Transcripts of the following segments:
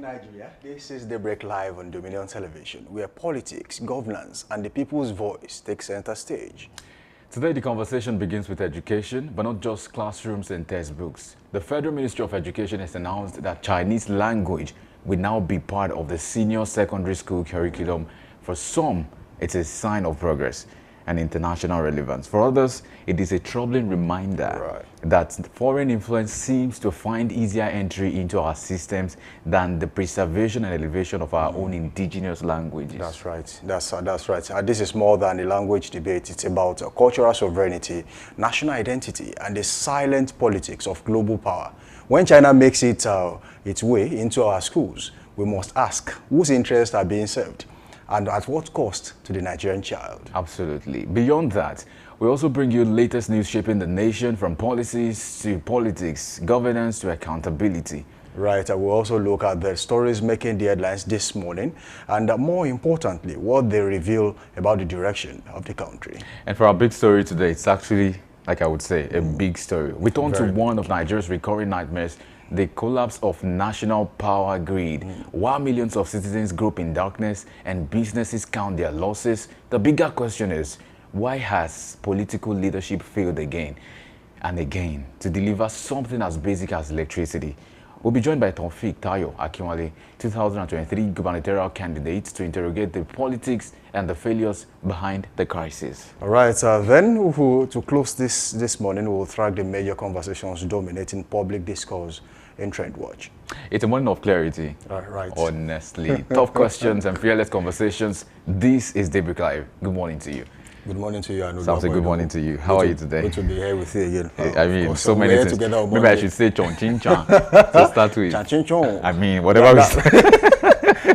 Nigeria. This is Daybreak Live on Dominion Television, where politics, governance, and the people's voice take center stage. Today, the conversation begins with education, but not just classrooms and textbooks. The Federal Ministry of Education has announced that Chinese language will now be part of the senior secondary school curriculum. For some, it's a sign of progress and international relevance. For others, it is a troubling reminder that foreign influence seems to find easier entry into our systems than the preservation and elevation of our own indigenous languages. That's right. That's right. This is more than a language debate. It's about cultural sovereignty, national identity, and the silent politics of global power. When China makes its way into our schools, we must ask whose interests are being served, and at what cost to the Nigerian child. Absolutely. Beyond that, we also bring you latest news shaping the nation, from policies to politics, governance to accountability. Right, I will also look at the stories making the headlines this morning, and more importantly, what they reveal about the direction of the country. And for our big story today, it's actually, like I would say, a big story. We turn to one of Nigeria's recurring nightmares: the collapse of national power grid. While millions of citizens grope in darkness and businesses count their losses, the bigger question is, why has political leadership failed again and again to deliver something as basic as electricity? We'll be joined by Taufik Tayo Akinwale, 2023 gubernatorial candidate, to interrogate the politics and the failures behind the crisis. All right, then to close this morning, we'll track the major conversations dominating public discourse in Trend Watch. It's a morning of clarity. Right. Honestly. Tough questions and fearless conversations. This is Daybreak Live. Good morning to you. Good morning to you, Anu. Samson, good morning to you. How are you today? Good to be here with you again. I mean, so many things. Maybe I should say chong chin chong to start with. Chong chin chong. I mean, whatever we say.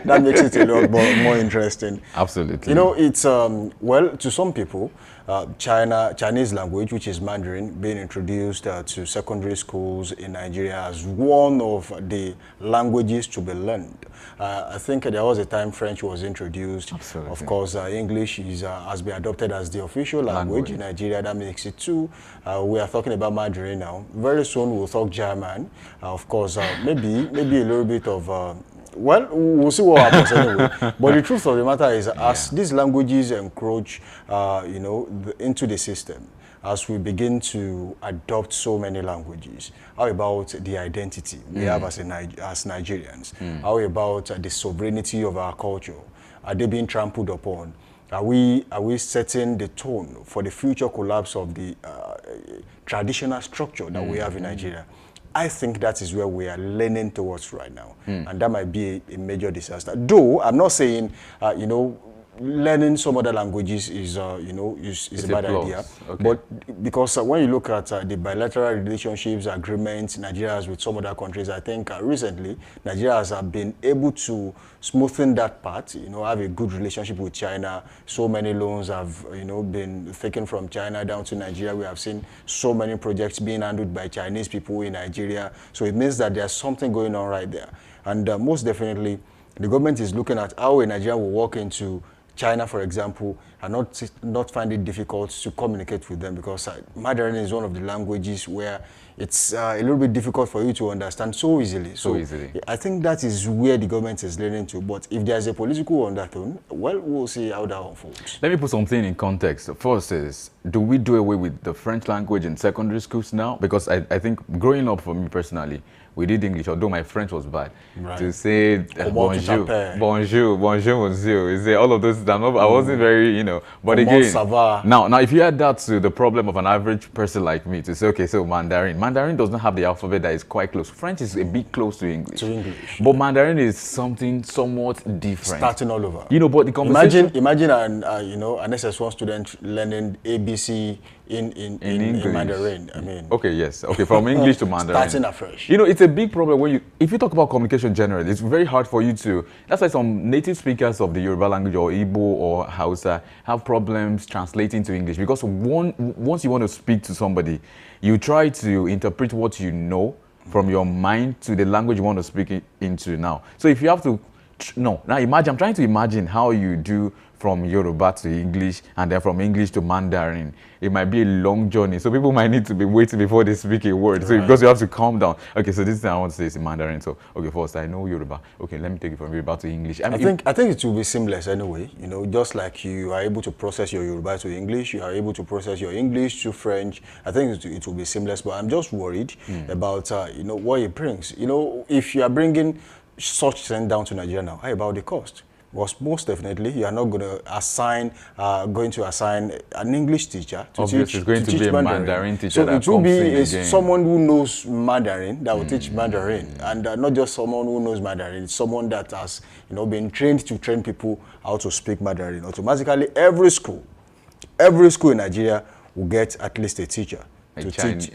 That makes it a lot more interesting. Absolutely. You know, it's, well, to some people, Chinese language, which is Mandarin, being introduced to secondary schools in Nigeria as one of the languages to be learned. I think there was a time French was introduced. Absolutely. Of course, English has been adopted as the official language in Nigeria. That makes it two. We are talking about Mandarin now. Very soon we'll talk German. Of course, maybe a little bit of well, we'll see what happens anyway. But the truth of the matter is, as these languages encroach, into the system, as we begin to adopt so many languages, how about the identity we have as Nigerians? How about the sovereignty of our culture? Are they being trampled upon? Are we setting the tone for the future collapse of the traditional structure that we have in Nigeria? I think that is where we are leaning towards right now, and that might be a major disaster. Though I'm not saying, learning some other languages is a bad idea. Okay. But because when you look at the bilateral relationships, agreements Nigeria has with some other countries, I think recently Nigeria has been able to smoothen that part. Have a good relationship with China. So many loans have been taken from China down to Nigeria. We have seen so many projects being handled by Chinese people in Nigeria. So it means that there's something going on right there. And most definitely, the government is looking at how a Nigerian will walk into China, for example, and not find it difficult to communicate with them, because Mandarin is one of the languages where it's a little bit difficult for you to understand so easily. So I think that is where the government is leaning to. But if there's a political undertone, well, we'll see how that unfolds. Let me put something in context. First is, do we do away with the French language in secondary schools now? Because I think growing up for me personally, we did English, although my French was bad. Right. To say bonjour, monsieur, you say all of those. I wasn't very, But again, now, if you add that to the problem of an average person like me, to say, okay, so Mandarin does not have the alphabet that is quite close. French is a bit close to English. But Mandarin is something somewhat different. Starting all over. But the conversation. Imagine an SS1 student learning ABC in Mandarin. I mean. Okay, yes. Okay, from English to Mandarin. Starting afresh. It's a big problem when if you talk about communication generally, it's very hard for you to. That's why some native speakers of the Yoruba language or Igbo or Hausa have problems translating to English, because once you want to speak to somebody, you try to interpret what you know from your mind to the language you want to speak into now. So if you have to No, now imagine, I'm trying to imagine how you do from Yoruba to English and then from English to Mandarin. It might be a long journey, so people might need to be waiting before they speak a word. Right. So because you have to calm down. Okay, so this thing I want to say is in Mandarin. So okay, first I know Yoruba. Okay, let me take it from Yoruba to English. I think it will be seamless anyway. You know, just like you are able to process your Yoruba to English, you are able to process your English to French. I think it will be seamless. But I'm just worried about you know, what it brings. You know, if you are bringing such thing down to Nigeria now, how about the cost? Because most definitely you are not going to assign an English teacher to Obviously, it's going to be a Mandarin teacher. So it will be someone who knows Mandarin that will teach Mandarin, and not just someone who knows Mandarin. It's someone that has, you know, been trained to train people how to speak Mandarin. Automatically, every school in Nigeria will get at least a teacher.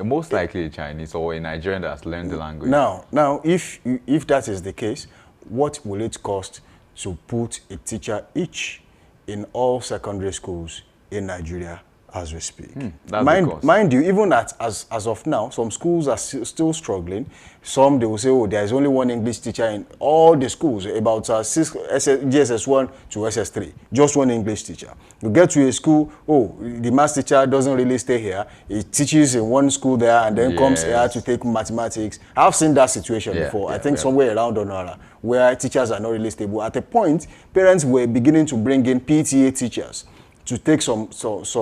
Most likely a Chinese or a Nigerian that has learned the language. Now, if that is the case, what will it cost to put a teacher each in all secondary schools in Nigeria as we speak? Mind you, even as of now, some schools are still struggling. Some, they will say, oh, there is only one English teacher in all the schools, about GSS1 to SS3, just one English teacher. You get to a school, oh, the maths teacher doesn't really stay here. He teaches in one school there and then comes here to take mathematics. I've seen that situation before. I think somewhere around Onara, where teachers are not really stable. At a point, parents were beginning to bring in PTA teachers to take some subjects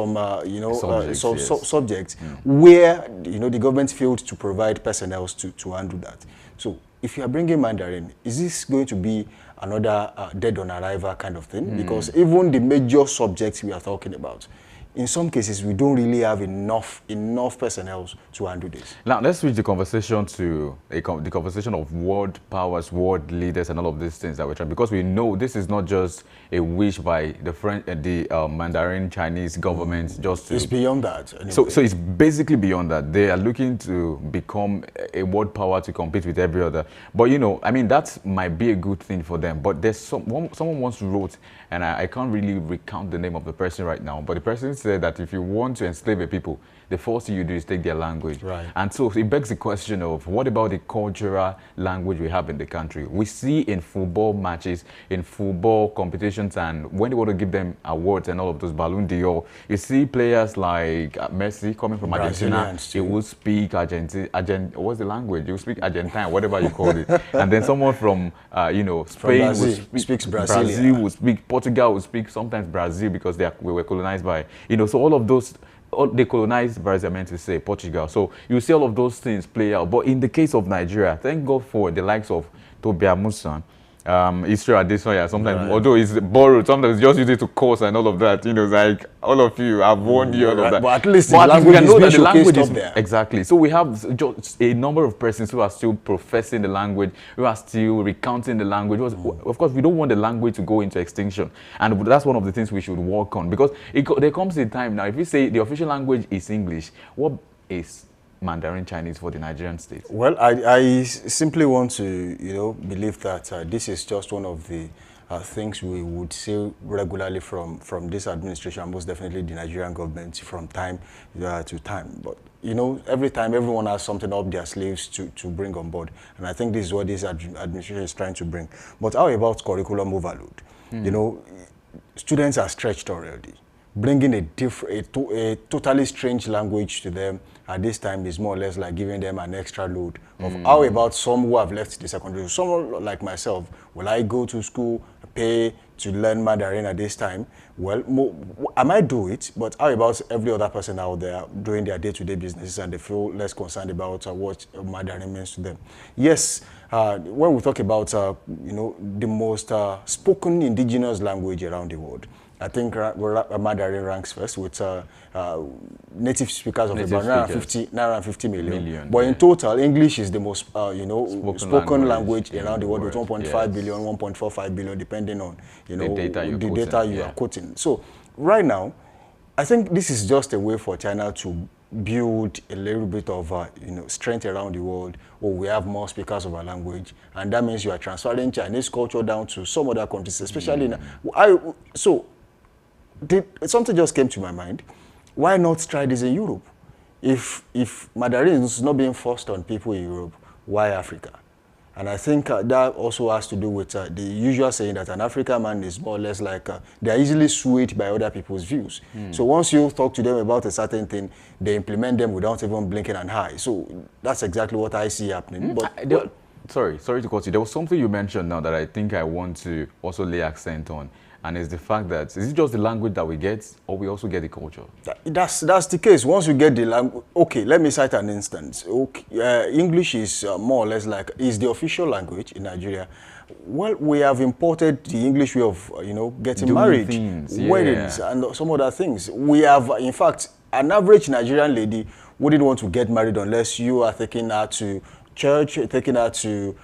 where, you know, the government failed to provide personnel to handle that. So if you are bringing Mandarin, is this going to be another dead on arrival kind of thing? Because even the major subjects we are talking about, in some cases, we don't really have enough personnel to handle this. Now, let's switch the conversation to the conversation of world powers, world leaders, and all of these things that we're trying, because we know this is not just a wish by the Mandarin Chinese government. It's beyond that. Anyway. So it's basically beyond that. They are looking to become a world power to compete with every other. But, you know, I mean, that might be a good thing for them. But there's someone once wrote, and I can't really recount the name of the person right now, but the person said that if you want to enslave a people, the first thing you do is take their language. Right. And so it begs the question of, what about the cultural language we have in the country? We see in football matches, in football competitions, and when they want to give them awards and all of those Ballon d'Or, you see players like Messi coming from Argentina. He will speak what's the language? He will speak Argentine, whatever you call it. And then someone from Spain speaks Brazil will speak, Portugal will speak sometimes Brazil, because we were colonized by, so all of those. They colonized Brazil, I meant to say Portugal. So you see all of those things play out. But in the case of Nigeria, thank God for the likes of Tobia Musa, Israel Adesanya, sometimes, although it's borrowed, sometimes just use it to curse and all of that. Like all of you, I've warned you, all of that. But at least the language is there. Exactly. So we have just a number of persons who are still professing the language, who are still recounting the language. Of course, we don't want the language to go into extinction. And that's one of the things we should work on. Because there comes a time now, if you say the official language is English, what is Mandarin Chinese for the Nigerian state? Well, I simply want to, believe that this is just one of the things we would see regularly from this administration, most definitely the Nigerian government, from time to time. But, every time everyone has something up their sleeves to bring on board. And I think this is what this administration is trying to bring. But how about curriculum overload? Students are stretched already. Bringing a totally strange language to them at this time is more or less like giving them an extra load. How about some who have left the secondary? Someone like myself, will I go to school, pay to learn Mandarin at this time? Well, I might do it, but how about every other person out there doing their day-to-day businesses and they feel less concerned about what Mandarin means to them? Yes, when we talk about, the most spoken indigenous language around the world, I think Mandarin ranks first with native speakers of about 950 million. But in total, English is the most spoken language around the world with 1.5 billion, 1.45 billion, depending on the data you are quoting. So right now, I think this is just a way for China to build a little bit of strength around the world. Oh, we have more speakers of our language, and that means you are transferring Chinese culture down to some other countries, especially something just came to my mind. Why not try this in Europe? If Mandarin is not being forced on people in Europe, why Africa? And I think that also has to do with the usual saying that an African man is more or less like they're easily swayed by other people's views. So once you talk to them about a certain thing, they implement them without even blinking an eye. So that's exactly what I see happening. But sorry to cut you. There was something you mentioned now that I think I want to also lay accent on. And it's the fact that, is it just the language that we get, or we also get the culture? That's the case. Once you get the language, okay, let me cite an instance. Okay, English is more or less like, is the official language in Nigeria. Well, we have imported the English way of, getting married, weddings, and some other things. We have, in fact, an average Nigerian lady wouldn't want to get married unless you are taking her to church, taking her to,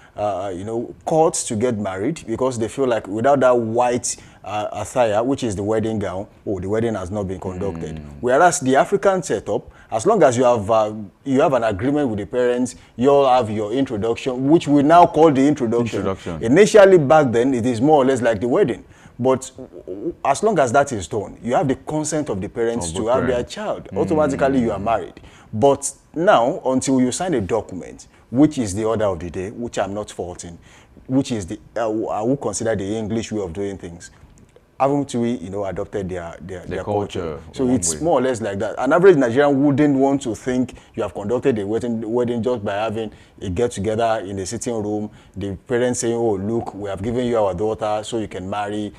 courts to get married, because they feel like without that white attire, which is the wedding gown, the wedding has not been conducted. Whereas the African setup, as long as you have an agreement with the parents, you'll have your introduction, which we now call the introduction. Initially, back then, it is more or less like the wedding. But as long as that is done, you have the consent of the parents to have their child. Automatically, you are married. But now, until you sign a document, which is the order of the day, which I'm not faulting, which is I would consider the English way of doing things, haven't we, adopted their culture? So it's more or less like that. An average Nigerian wouldn't want to think you have conducted a wedding just by having a get-together in the sitting room, the parents saying, oh, look, we have given you our daughter so you can marry.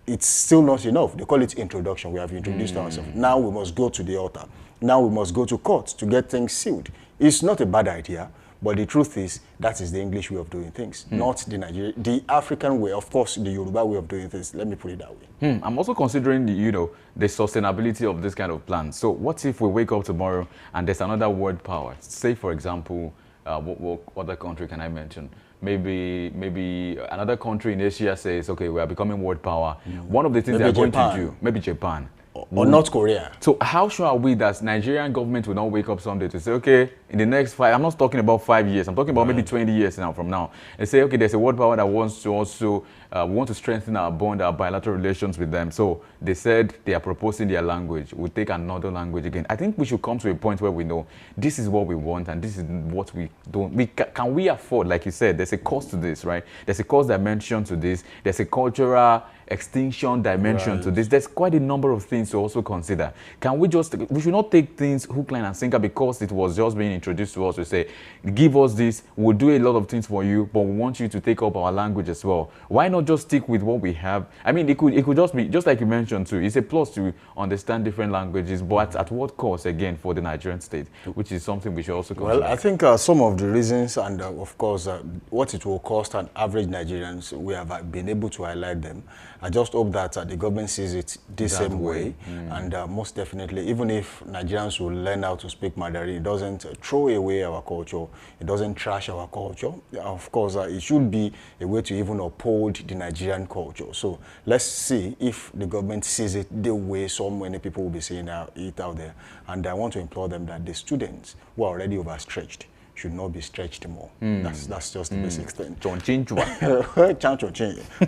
It's still not enough. They call it introduction. We have introduced ourselves. Now we must go to the altar. Now we must go to court to get things sealed. It's not a bad idea. But the truth is, that is the English way of doing things, not the African way, of course, the Yoruba way of doing things. Let me put it that way. I'm also considering, the sustainability of this kind of plan. So what if we wake up tomorrow and there's another world power? Say, for example, what other country can I mention? Maybe another country in Asia says, okay, we are becoming world power. One of the things they're going to do, maybe Japan. Or North Korea. So how sure are we that Nigerian government will not wake up someday to say, okay, in the next 5, I'm not talking about 5 years, I'm talking about maybe 20 years from now, and say, okay, there's a world power that wants to also, we want to strengthen our bond, our bilateral relations with them. So they said they are proposing their language. We'll take another language again. I think we should come to a point where we know this is what we want and this is what we don't. Can we afford, like you said, there's a cost to this, right? There's a cost dimension to this. There's a cultural extinction dimension to this. There's quite a number of things to also consider. We should not take things hook, line, and sinker because it was just being introduced to us to say, give us this, we'll do a lot of things for you, but we want you to take up our language as well. Why not just stick with what we have? I mean, it could just be, just like you mentioned too, it's a plus to understand different languages, but at what cost, again, for the Nigerian state, which is something we should also consider. Well, I think some of the reasons and, of course, what it will cost an average Nigerians, we have been able to highlight them. I just hope that the government sees it this same way. And most definitely, even if Nigerians will learn how to speak Mandarin, it doesn't throw away our culture. It doesn't trash our culture. Of course, it should be a way to even uphold the Nigerian culture. So let's see if the government sees it the way so many people will be seeing it out there. And I want to implore them that the students who are already overstretched should not be stretched more. That's just the basic thing. All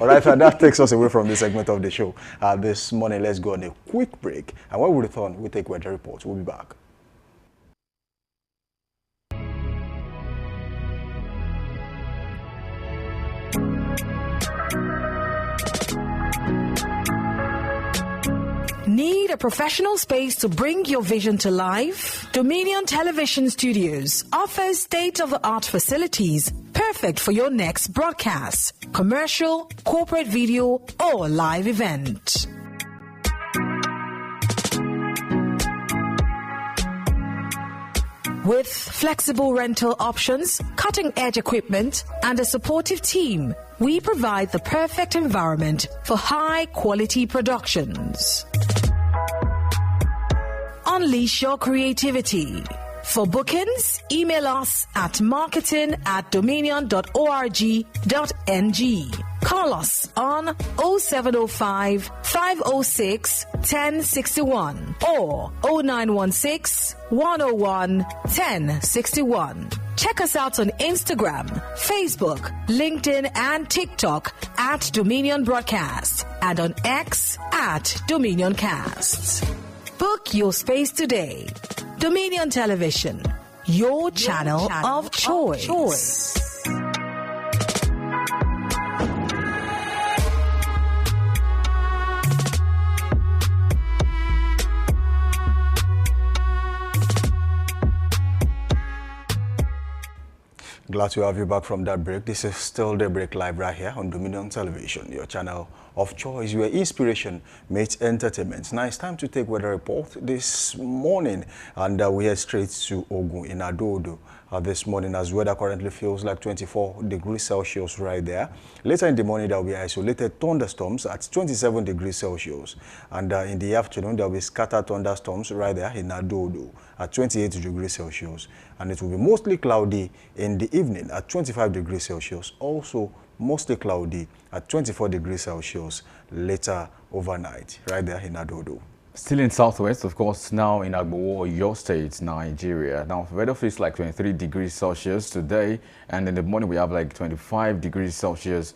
right, and that takes us away from this segment of the show. This morning, let's go on a quick break. And when we return, we take weather reports. We'll be back. Need a professional space to bring your vision to life? Dominion Television Studios offers state-of-the-art facilities perfect for your next broadcast, commercial, corporate video, or live event. With flexible rental options, cutting-edge equipment, and a supportive team, we provide the perfect environment for high-quality productions. Unleash your creativity. For bookings, email us at marketing@dominion.org.ng. Call us on 0705 506 1061 or 0916 101 1061. Check us out on Instagram, Facebook, LinkedIn, and TikTok at Dominion Broadcast and on X at DominionCast. Book your space today. Dominion Television, your channel of choice. Glad to have you back from that break. This is still Daybreak Live right here on Dominion Television, your channel of choice, where inspiration meets entertainment. Now it's time to take weather report this morning, and we head straight to Ogun in Adodo this morning, as weather currently feels like 24 degrees Celsius right there. Later in the morning, there will be isolated thunderstorms at 27 degrees Celsius, and in the afternoon, there will be scattered thunderstorms right there in Adodo at 28 degrees Celsius, and it will be mostly cloudy in the evening at 25 degrees Celsius. Also mostly cloudy at 24 degrees Celsius later overnight right there in Adodo. Still in Southwest, of course, now in Agbowo, your state, Nigeria. Now, weather feels like 23 degrees Celsius today, and in the morning we have like 25 degrees Celsius.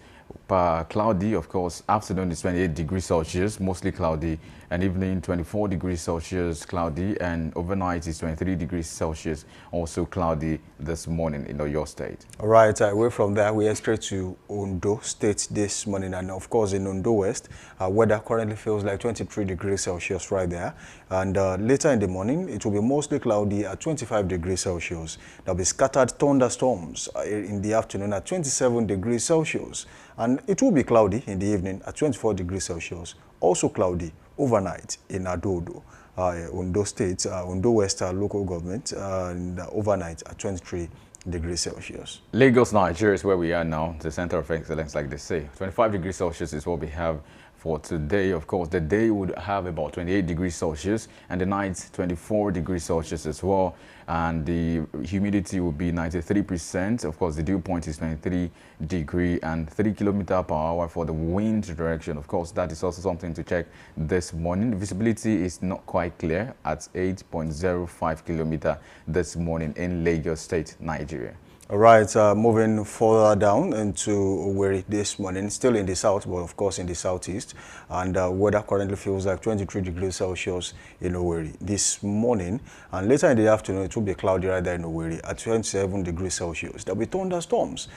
Cloudy, of course. Afternoon is 28 degrees Celsius, mostly cloudy, and evening 24 degrees Celsius, cloudy, and overnight is 23 degrees Celsius, also cloudy this morning in your state. All right, away from there, we head straight to Ondo State this morning, and of course in Ondo West, weather currently feels like 23 degrees Celsius right there, and later in the morning, it will be mostly cloudy at 25 degrees Celsius. There will be scattered thunderstorms in the afternoon at 27 degrees Celsius, and it will be cloudy in the evening at 24 degrees Celsius, also cloudy overnight in Adodo, Ondo State, Ondo West local government, and overnight at 23 degrees Celsius. Lagos, Nigeria is where we are now, the center of excellence, like they say. 25 degrees Celsius is what we have for today. Of course, the day would have about 28 degrees Celsius, and the night 24 degrees Celsius as well. And the humidity will be 93%. Of course, the dew point is 23 degree and 3 km/h for the wind direction. Of course, that is also something to check this morning. The visibility is not quite clear at 8.05 km this morning in Lagos State, Nigeria. All right, moving further down into Owerri this morning, still in the south, but of course in the southeast, and weather currently feels like 23 degrees Celsius in Owerri this morning, and later in the afternoon it will be cloudy right there in Owerri at 27 degrees Celsius. There will be thunderstorms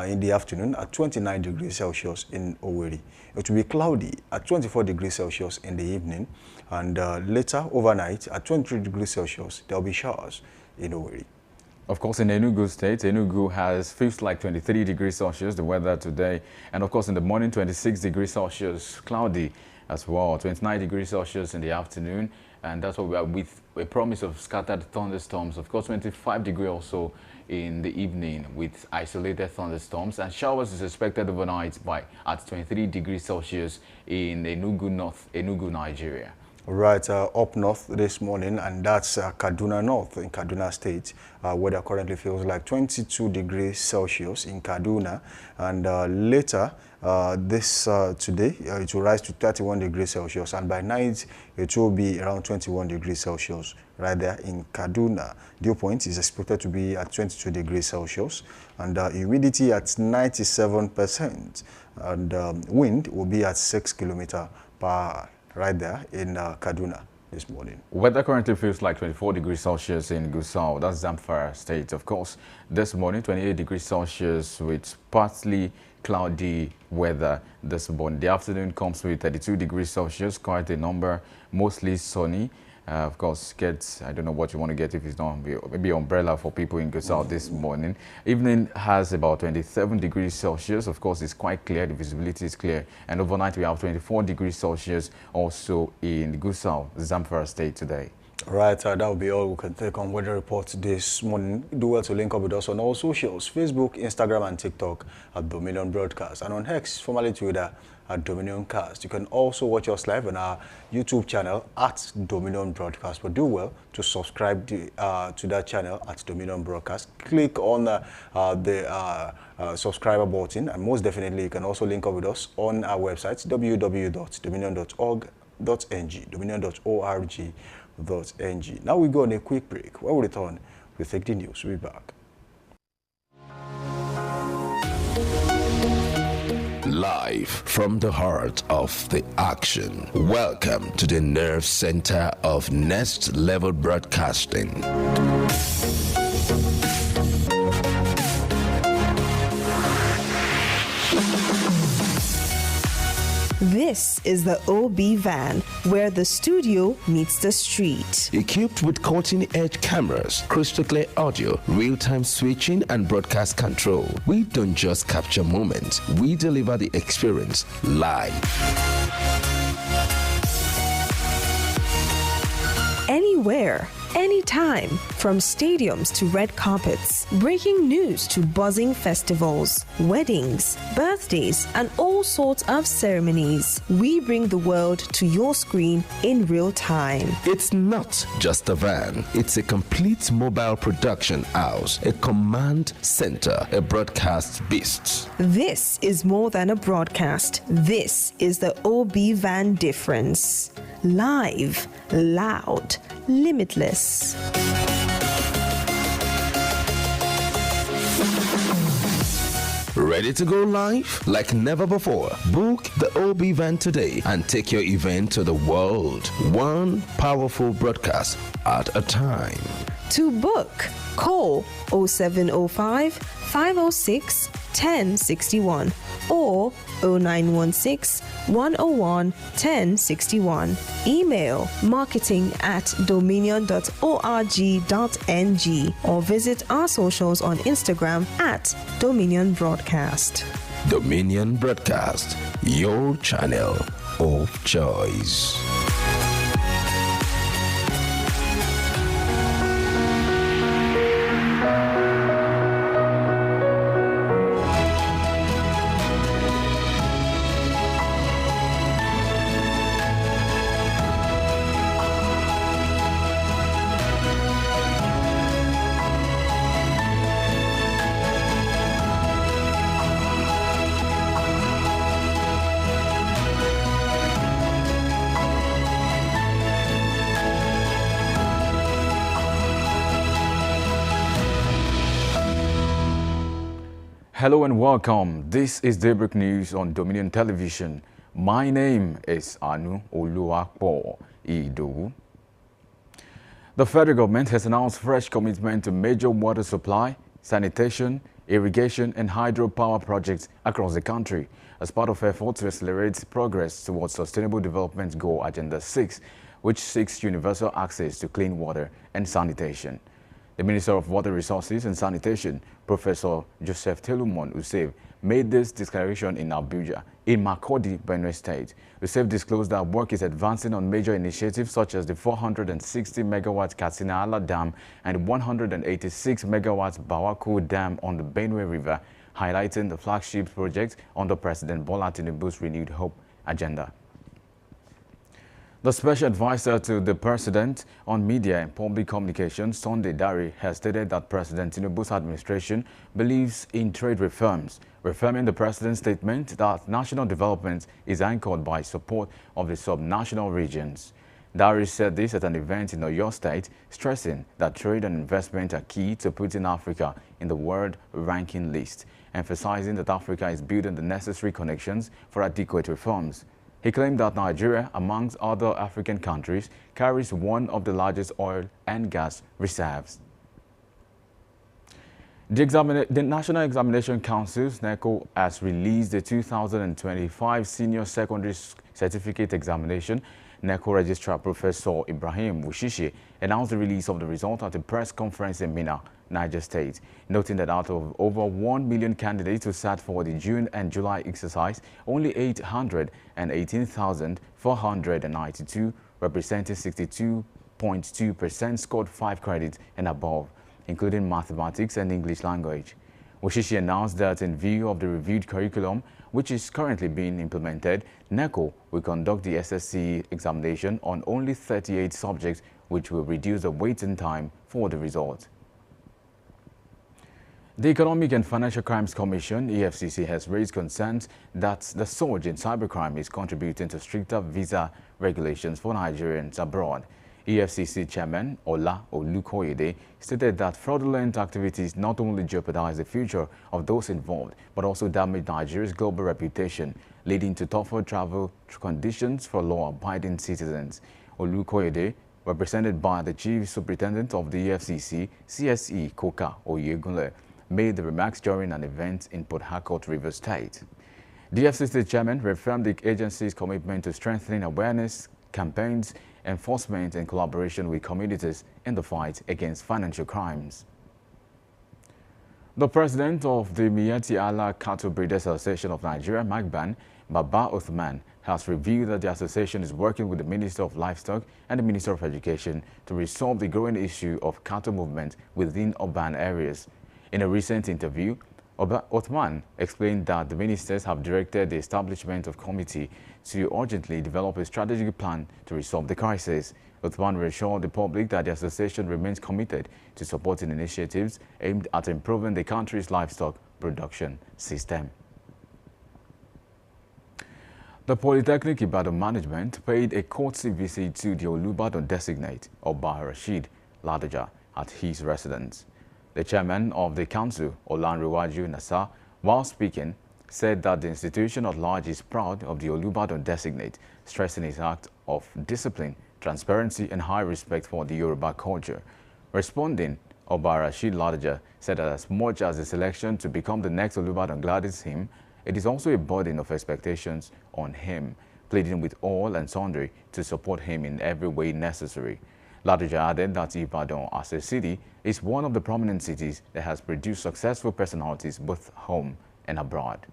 in the afternoon at 29 degrees Celsius in Owerri. It will be cloudy at 24 degrees Celsius in the evening, and later overnight at 23 degrees Celsius there will be showers in Owerri. Of course, in Enugu State, Enugu feels like 23 degrees Celsius, the weather today. And of course, in the morning, 26 degrees Celsius, cloudy as well, 29 degrees Celsius in the afternoon. And that's what we are with a promise of scattered thunderstorms. Of course, 25 degrees also in the evening with isolated thunderstorms. And showers is expected overnight at 23 degrees Celsius in Enugu North, Enugu, Nigeria. Right, up north this morning, and that's Kaduna North in Kaduna State. Weather currently feels like 22 degrees Celsius in Kaduna, and later today it will rise to 31 degrees Celsius, and by night it will be around 21 degrees Celsius right there in Kaduna. Dew point is expected to be at 22 degrees Celsius, and humidity at 97%, and wind will be at 6 km/h. Right there in Kaduna this morning. Weather currently feels like 24 degrees Celsius in Gusau, that's Zamfara State. Of course, this morning 28 degrees Celsius with partly cloudy weather this morning. The afternoon comes with 32 degrees Celsius, quite a number, mostly sunny. Of course, I don't know what you want to get if it's not, maybe umbrella for people in Gusau this morning. Evening has about 27 degrees Celsius. Of course, it's quite clear, the visibility is clear. And overnight, we have 24 degrees Celsius also in Gusau, Zamfara State today. Right, that will be all we can take on weather reports this morning. Do well to link up with us on all socials, Facebook, Instagram, and TikTok at Dominion Broadcast, and on X, formerly Twitter, at Dominion Cast. You can also watch us live on our YouTube channel at Dominion Broadcast. But do well to subscribe to that channel at Dominion Broadcast. Click on the subscriber button, and most definitely you can also link up with us on our website www.dominion.org.ng, dominion.org.ng. Now we go on a quick break. When we return, we take the news. We'll be back. Live from the heart of the action. Welcome to the nerve center of Next Level Broadcasting. This is the OB van, where the studio meets the street. Equipped with cutting-edge cameras, crystal clear audio, real-time switching and broadcast control, we don't just capture moments, we deliver the experience live. Anywhere, anytime, from stadiums to red carpets, breaking news to buzzing festivals, weddings, birthdays, and all sorts of ceremonies. We bring the world to your screen in real time. It's not just a van, it's a complete mobile production house, a command center, a broadcast beast. This is more than a broadcast. This is the OB van difference. Live, loud, limitless. Ready to go live? Like never before. Book the OB van today and take your event to the world. One powerful broadcast at a time. To book, call 0705 506 1061 or 0916 101 1061. Email marketing@dominion.org.ng or visit our socials on Instagram @Dominion Broadcast. Dominion Broadcast, your channel of choice. Hello and welcome. This is Daybreak News on Dominion Television. My name is Anu Oluwapo Ido. The federal government has announced fresh commitment to major water supply, sanitation, irrigation and hydropower projects across the country as part of efforts to accelerate progress towards Sustainable Development Goal Agenda 6, which seeks universal access to clean water and sanitation. The Minister of Water Resources and Sanitation, Professor Joseph Telumon Usev, made this declaration in Abuja, in Makurdi, Benue State. Usev disclosed that work is advancing on major initiatives such as the 460-megawatt Katsina Ala Dam and 186-megawatt Bawaku Dam on the Benue River, highlighting the flagship project under President Bola Tinubu's renewed hope agenda. The Special Advisor to the President on Media and Public Communications, Sunday Dari, has stated that President Tinubu's administration believes in trade reforms, reaffirming the President's statement that national development is anchored by support of the subnational regions. Dari said this at an event in Oyo State, stressing that trade and investment are key to putting Africa in the world ranking list, emphasizing that Africa is building the necessary connections for adequate reforms. He claimed that Nigeria, amongst other African countries, carries one of the largest oil and gas reserves. The National Examination Council, NECO, has released the 2025 Senior Secondary Certificate Examination. NECO Registrar Professor Ibrahim Wushishi announced the release of the result at a press conference in Minna, Niger State, noting that out of over 1 million candidates who sat for the June and July exercise, only 818,492, representing 62.2%, scored 5 credits and above, including mathematics and English language. Wushishi announced that in view of the reviewed curriculum, which is currently being implemented, NECO will conduct the SSC examination on only 38 subjects, which will reduce the waiting time for the result. The Economic and Financial Crimes Commission, EFCC, has raised concerns that the surge in cybercrime is contributing to stricter visa regulations for Nigerians abroad. EFCC Chairman Ola Olukoyede stated that fraudulent activities not only jeopardize the future of those involved, but also damage Nigeria's global reputation, leading to tougher travel conditions for law-abiding citizens. Olukoyede, represented by the Chief Superintendent of the EFCC, CSE Koka Oyegunle, made the remarks during an event in Port Harcourt, Rivers State. The FCC chairman reaffirmed the agency's commitment to strengthening awareness, campaigns, enforcement, and collaboration with communities in the fight against financial crimes. The president of the Miyetti Allah Cattle Breeders Association of Nigeria, Magban, Baba Uthman, has revealed that the association is working with the Minister of Livestock and the Minister of Education to resolve the growing issue of cattle movement within urban areas. In a recent interview, Uthman explained that the ministers have directed the establishment of a committee to urgently develop a strategic plan to resolve the crisis. Uthman reassured the public that the association remains committed to supporting initiatives aimed at improving the country's livestock production system. The Polytechnic Ibadan management paid a courtesy visit to the Olubadan designate, Oba Rashid Ladoja, at his residence. The chairman of the council, Olanrewaju Nasa, while speaking, said that the institution at large is proud of the Olubadan designate, stressing his act of discipline, transparency, and high respect for the Yoruba culture. Responding, Oba Rashid Ladoja said that as much as the selection to become the next Olubadan gladdens him, it is also a burden of expectations on him, pleading with all and sundry to support him in every way necessary. Ladoja added that Ibadan, as a city, is one of the prominent cities that has produced successful personalities both home and abroad.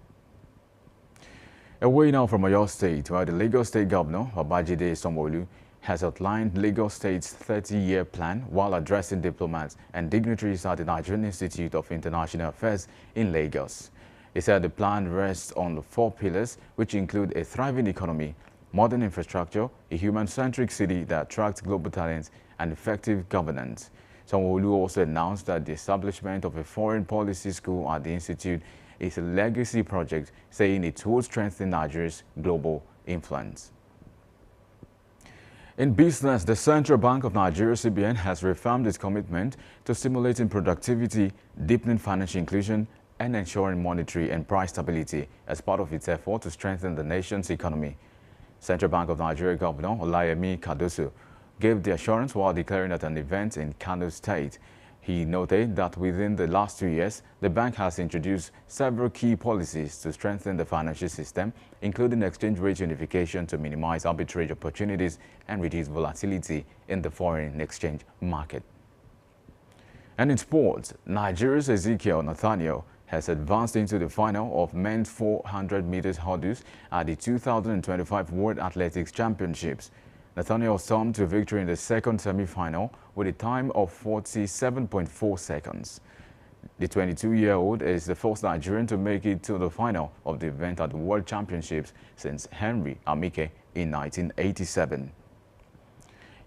Away now from Oyo State, where the Lagos State Governor, Babajide Sanwo-Olu, has outlined Lagos State's 30-year plan while addressing diplomats and dignitaries at the Nigerian Institute of International Affairs in Lagos. He said the plan rests on 4 pillars, which include a thriving economy, modern infrastructure, a human-centric city that attracts global talent, and effective governance. Sanwo-Olu also announced that the establishment of a foreign policy school at the institute is a legacy project, saying it will strengthen Nigeria's global influence. In business, the Central Bank of Nigeria, CBN, has reaffirmed its commitment to stimulating productivity, deepening financial inclusion, and ensuring monetary and price stability as part of its effort to strengthen the nation's economy. Central Bank of Nigeria Governor Olayemi Cardoso gave the assurance while declaring at an event in Kano State. He noted that within the last 2 years, the bank has introduced several key policies to strengthen the financial system, including exchange rate unification to minimize arbitrage opportunities and reduce volatility in the foreign exchange market. And in sports, Nigeria's Ezekiel Nathaniel has advanced into the final of men's 400 meters hurdles at the 2025 World Athletics Championships. Nathaniel stormed to victory in the second semi-final with a time of 47.4 seconds. The 22-year-old is the first Nigerian to make it to the final of the event at the World Championships since Henry Amike in 1987.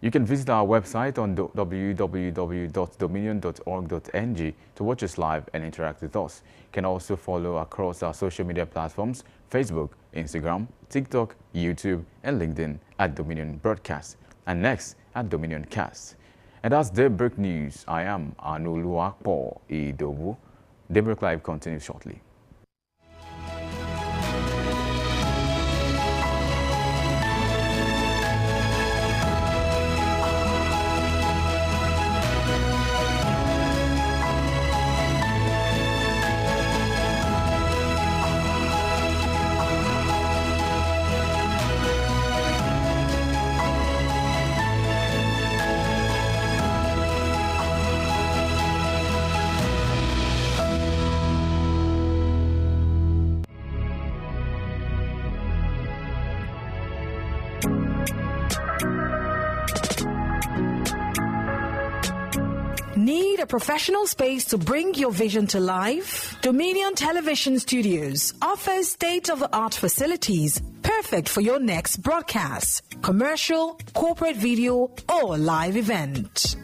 You can visit our website on www.dominion.org.ng to watch us live and interact with us. You can also follow across our social media platforms, Facebook, Instagram, TikTok, YouTube, and LinkedIn at Dominion Broadcast, and next at Dominion Cast. And that's Daybreak News. I am Anuluakpo Idowu. Daybreak Live continues shortly. Need a professional space to bring your vision to life? Dominion Television Studios offers state-of-the-art facilities perfect for your next broadcast, commercial, corporate video, or live event.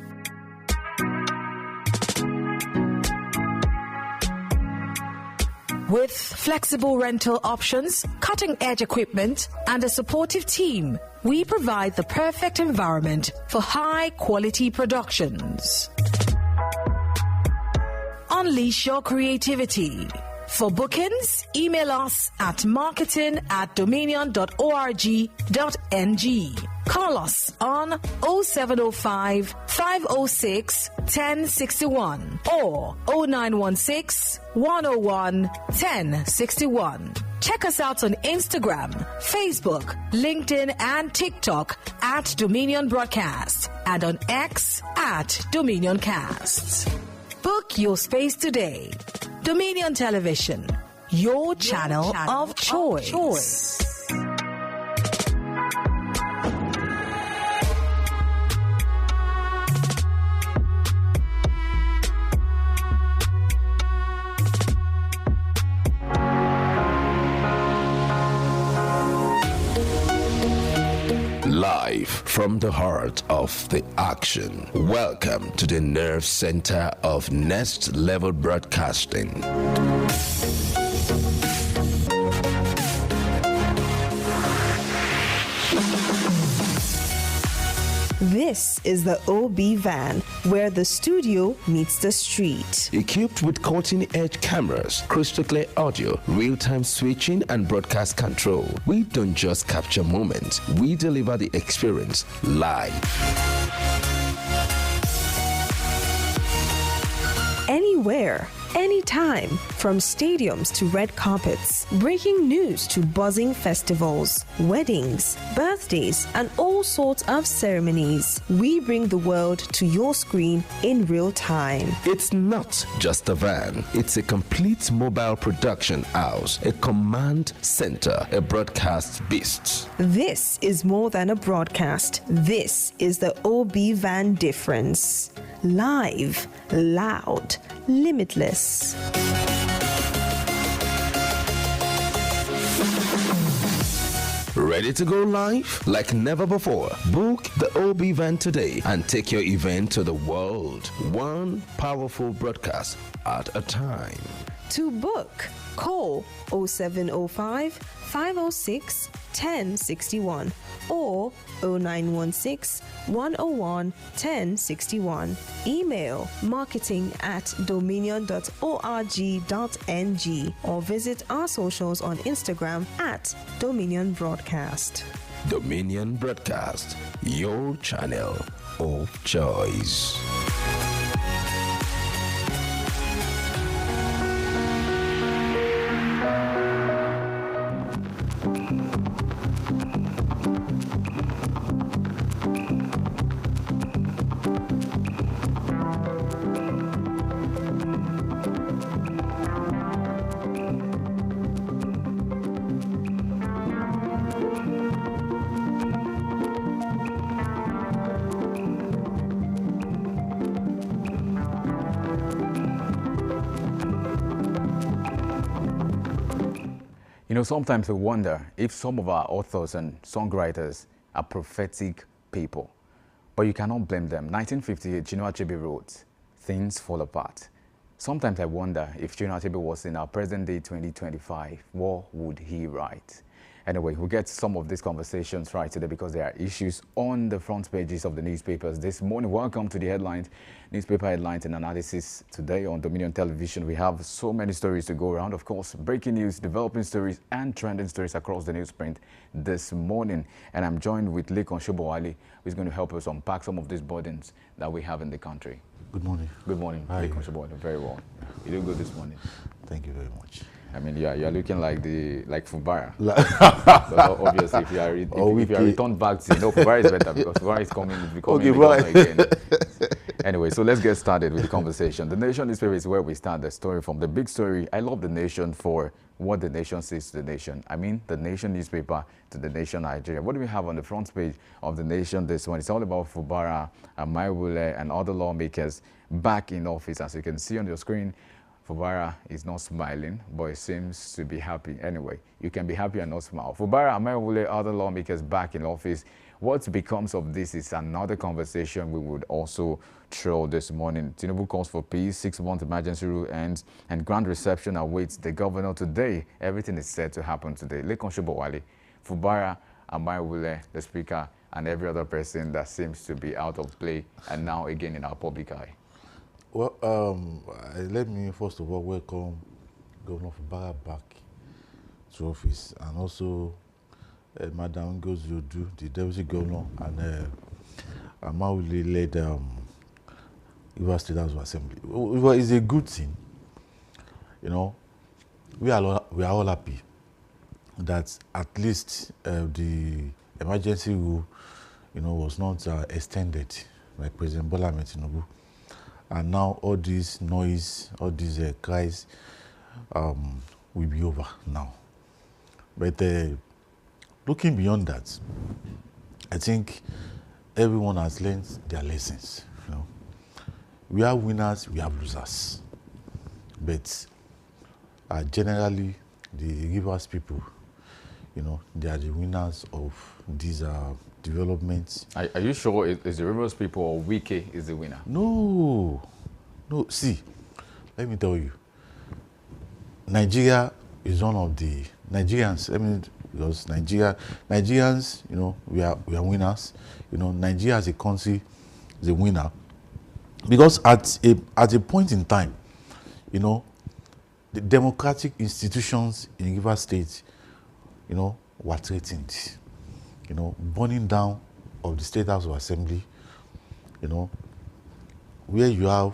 With flexible rental options, cutting-edge equipment, and a supportive team, we provide the perfect environment for high-quality productions. Unleash your creativity. For bookings, email us at marketing@dominion.org.ng. Call us on 0705 506 1061 or 0916 101 1061. Check us out on Instagram, Facebook, LinkedIn, and TikTok at Dominion Broadcast and on X at Dominion Casts. Book your space today. Dominion Television, your channel of choice. Live from the heart of the action. Welcome to the nerve center of Next Level Broadcasting. This is the OB van, where the studio meets the street. Equipped with cutting-edge cameras, crystal clear audio, real-time switching, and broadcast control, we don't just capture moments, we deliver the experience live. Anywhere, anytime, from stadiums to red carpets, breaking news to buzzing festivals, weddings, birthdays, and all sorts of ceremonies. We bring the world to your screen in real time. It's not just a van, it's a complete mobile production house, a command center, a broadcast beast. This is more than a broadcast. This is the OB van difference. Live, loud, limitless. Ready to go live like never before? Book the OB van today and take your event to the world. One powerful broadcast at a time. To book, call 0705 506 1061 or 0916 101 1061. Email marketing@dominion.org.ng or visit our socials on Instagram at Dominion Broadcast. Dominion Broadcast, your channel of choice. You know, sometimes we wonder if some of our authors and songwriters are prophetic people. But you cannot blame them. 1958, Chinua Achebe wrote, "Things fall apart." Sometimes I wonder if Chinua Achebe was in our present day 2025, what would he write? Anyway, we'll get some of these conversations right today because there are issues on the front pages of the newspapers this morning. Welcome to the headlines, newspaper headlines and analysis today on Dominion Television. We have so many stories to go around. Of course, breaking news, developing stories and trending stories across the newsprint this morning. And I'm joined with Lekon Shobowale, who's going to help us unpack some of these burdens that we have in the country. Good morning. Good morning, Hi. Lekon Shobowale. Very well. You doing good this morning? Thank you very much. I mean, you're looking like Fubara. So obviously, if you are returned back to, Fubara is better because Fubara is becoming the governor again. Anyway, so let's get started with the conversation. The Nation newspaper is where we start the story from. The big story, I love the Nation for what the Nation says to the Nation. I mean, the Nation newspaper to the Nation Nigeria. What do we have on the front page of the Nation this one? It's all about Fubara, Amaiwule, and other lawmakers back in office. As you can see on your screen, Fubara is not smiling, but it seems to be happy. Anyway, you can be happy and not smile. Fubara, Amaiwule, other lawmakers back in office. What becomes of this is another conversation we would also throw this morning. Tinubu calls for peace, 6-month emergency rule ends, and grand reception awaits the governor today. Everything is set to happen today. Lekon Shobowale, Fubara, Amaiwule, the speaker, and every other person that seems to be out of play and now again in our public eye. Well, let me first of all welcome Governor Fubara back to office, and also Madam Ngozi Odu, the Deputy Governor, and Amaiwule led Rivers State House of Assembly. Well, it's a good thing. You know, we are all happy that at least the emergency rule, was not extended by President Bola Ahmed Tinubu. And now all this noise, all these cries will be over now. But looking beyond that, I think everyone has learned their lessons. We have winners, we have losers. But generally, the Rivers people, they are the winners of these developments. Are you sure it's the Rivers people or Wike is the winner? No. See, let me tell you. Nigeria is one of the Nigerians. Because Nigerians, we are winners. Nigeria as a country is a winner. Because at a point in time, the democratic institutions in Rivers State, were threatened. Burning down of the State House of Assembly, where you have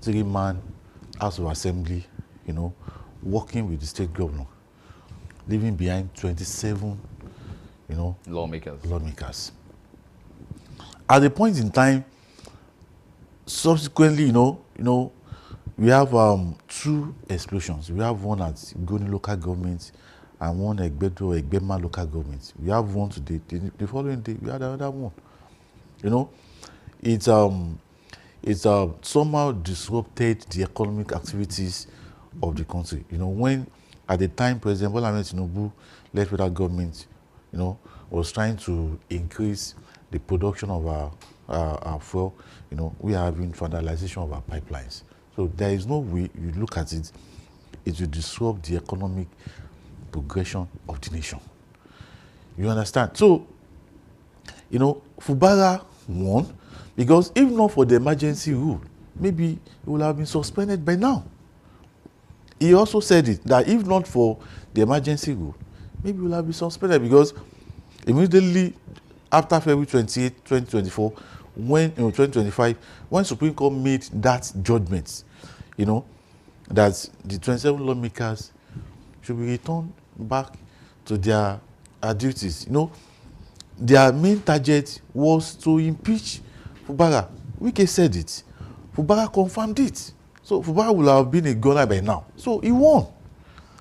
3-man House of Assembly, working with the state governor, leaving behind 27, lawmakers. At a point in time, subsequently, we have 2 explosions. We have one at Goni local government and one at Egbema local government. We have one today. The following day, we had another one. It's somehow disrupted the economic activities of the country. When at the time President Bola Ahmed Tinubu led federal government, was trying to increase the production of our fuel, we are having vandalization of our pipelines. So there is no way you look at it, it will disrupt the economic progression of the nation. You understand? So, Fubara won because if not for the emergency rule, maybe it would have been suspended by now. He also said it, that if not for the emergency rule, maybe it would have been suspended because immediately after February 28, 2024, when 2025, when Supreme Court made that judgment, that the 27 lawmakers should be returned back to their duties. Their main target was to impeach Fubara. Wike said it. Fubara confirmed it. So Fubara would have been a gunner by now. So he won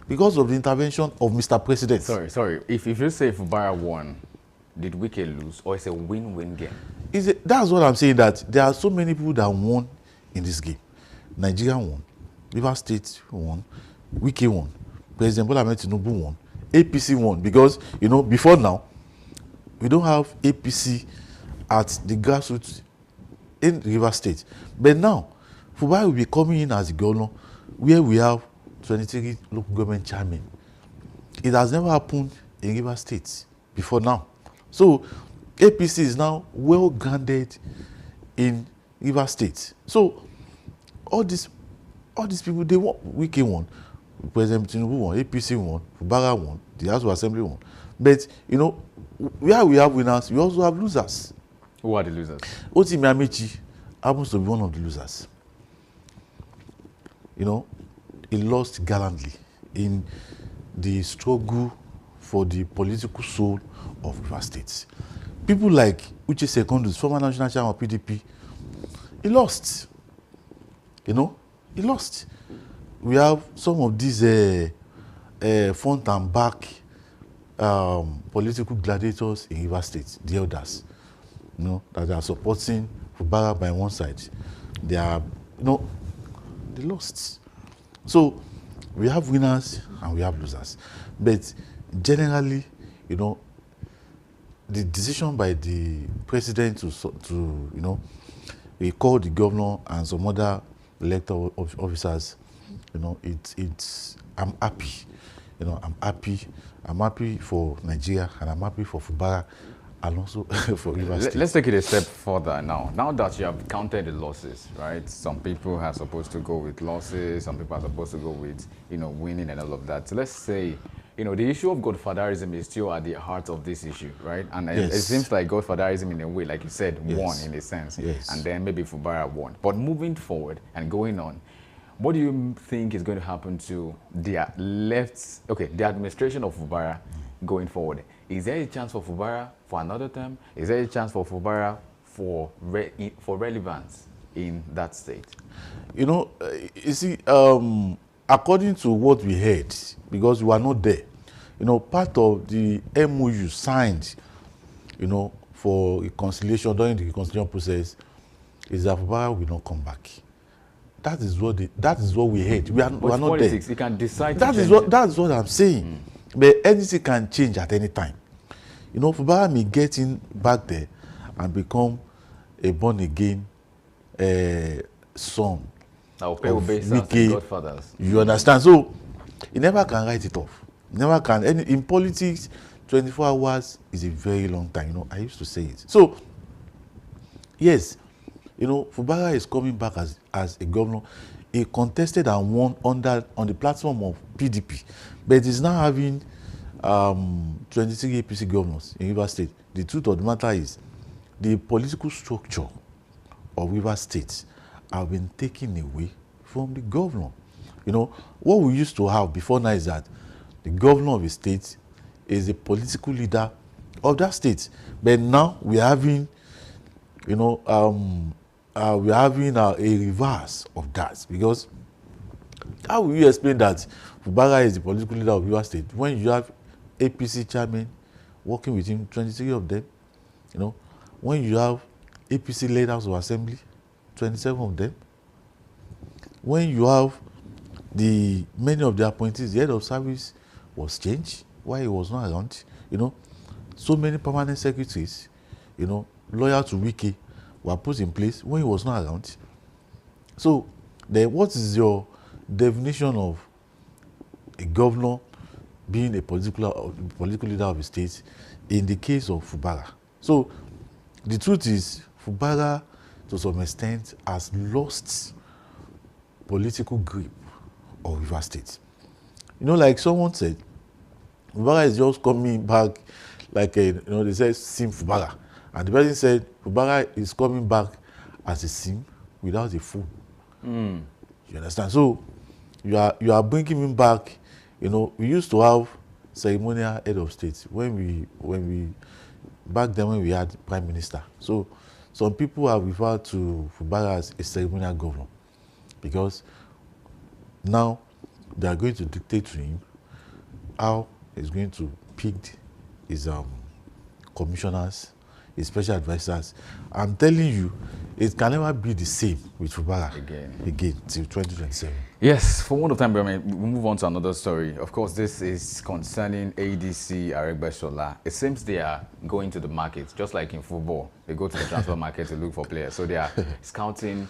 because of the intervention of Mr. President. Sorry. If you say Fubara won, did Wike lose, or it's a win-win game? That's what I'm saying, that there are so many people that won in this game. Nigeria won, Rivers State won, Wike won, President Bola Ahmed Tinubu won, APC won, because, before now, we don't have APC at the grassroots in Rivers State. But now, Fubara will be coming in as the governor, where we have 23 local government chairmen. It has never happened in Rivers State before now. So, APC is now well grounded in Rivers State. So, all these people, they won. Wike won, President Tinubu won, APC won, Fubara won, the House of Assembly won. But, where we have winners, we also have losers. Who are the losers? Otimi Amechi happens to be one of the losers. He lost gallantly in the struggle for the political soul of Rivers State. People like Uche Secondus, former national chairman of PDP, he lost. He lost. We have some of these front and back political gladiators in Rivers State, the elders, that are supporting Fubara by one side. They are, they lost. So we have winners and we have losers. But generally, the decision by the president to recall the governor and some other elected officers, I'm happy. I'm happy for Nigeria and I'm happy for Fubara and also for Rivers State. Let's take it a step further now. Now that you have counted the losses, right? Some people are supposed to go with losses, some people are supposed to go with, winning and all of that. So let's say, the issue of godfatherism is still at the heart of this issue, right? And it seems like godfatherism in a way, like you said, won in a sense. Yes. And then maybe Fubara won. But moving forward and going on, What do you think is going to happen to the the administration of Fubara going forward? Is there a chance for Fubara for another term? Is there a chance for Fubara for relevance in that state? You know, you see, according to what we heard, because we were not there, you know, part of the MOU signed, you know, for reconciliation during the reconciliation process is that Fubara will not come back. That is what we heard. We are not politics, there. You can decide. That's what I'm saying. But anything can change at any time. You know, Fubara may get in back there and become a born again son of wicked godfathers. You understand? So he never can write it off. Never can. In politics, 24 hours is a very long time. You know, I used to say it. So yes, you know, Fubara is coming back as a governor. He contested and won on the platform of PDP, but he's now having 23 APC governors in Rivers State. The truth of the matter is, the political structure of Rivers State have been taken away from the governor. You know, what we used to have before now is that the governor of a state is a political leader of that state. But now we are having, you know, a reverse of that, because how will you explain that Fubara is the political leader of your state when you have APC chairman working with him, 23 of them, you know, when you have APC leaders of assembly, 27 of them, when you have many of the appointees, the head of service was changed while he was not around, you know, so many permanent secretaries, you know, loyal to Wiki, were put in place when he was not around. So then what is your definition of a governor being a political leader of a state in the case of Fubara? So the truth is, Fubara to some extent has lost political grip of Rivers State. You know, like someone said, Fubara is just coming back like they said Sim Fubara. And the person said, Fubara is coming back as a sim without a phone. You understand? So you are bringing him back. You know, we used to have ceremonial head of state when we back then when we had prime minister. So some people have referred to Fubara as a ceremonial governor, because now they are going to dictate to him how he's going to pick his commissioners, his special advisors. I'm telling you, it can never be the same with Fubara again till 2027. Yes, for one of time, we move on to another story. Of course, this is concerning ADC Aregbesola. It seems they are going to the market, just like in football. They go to the transfer market to look for players. So they are scouting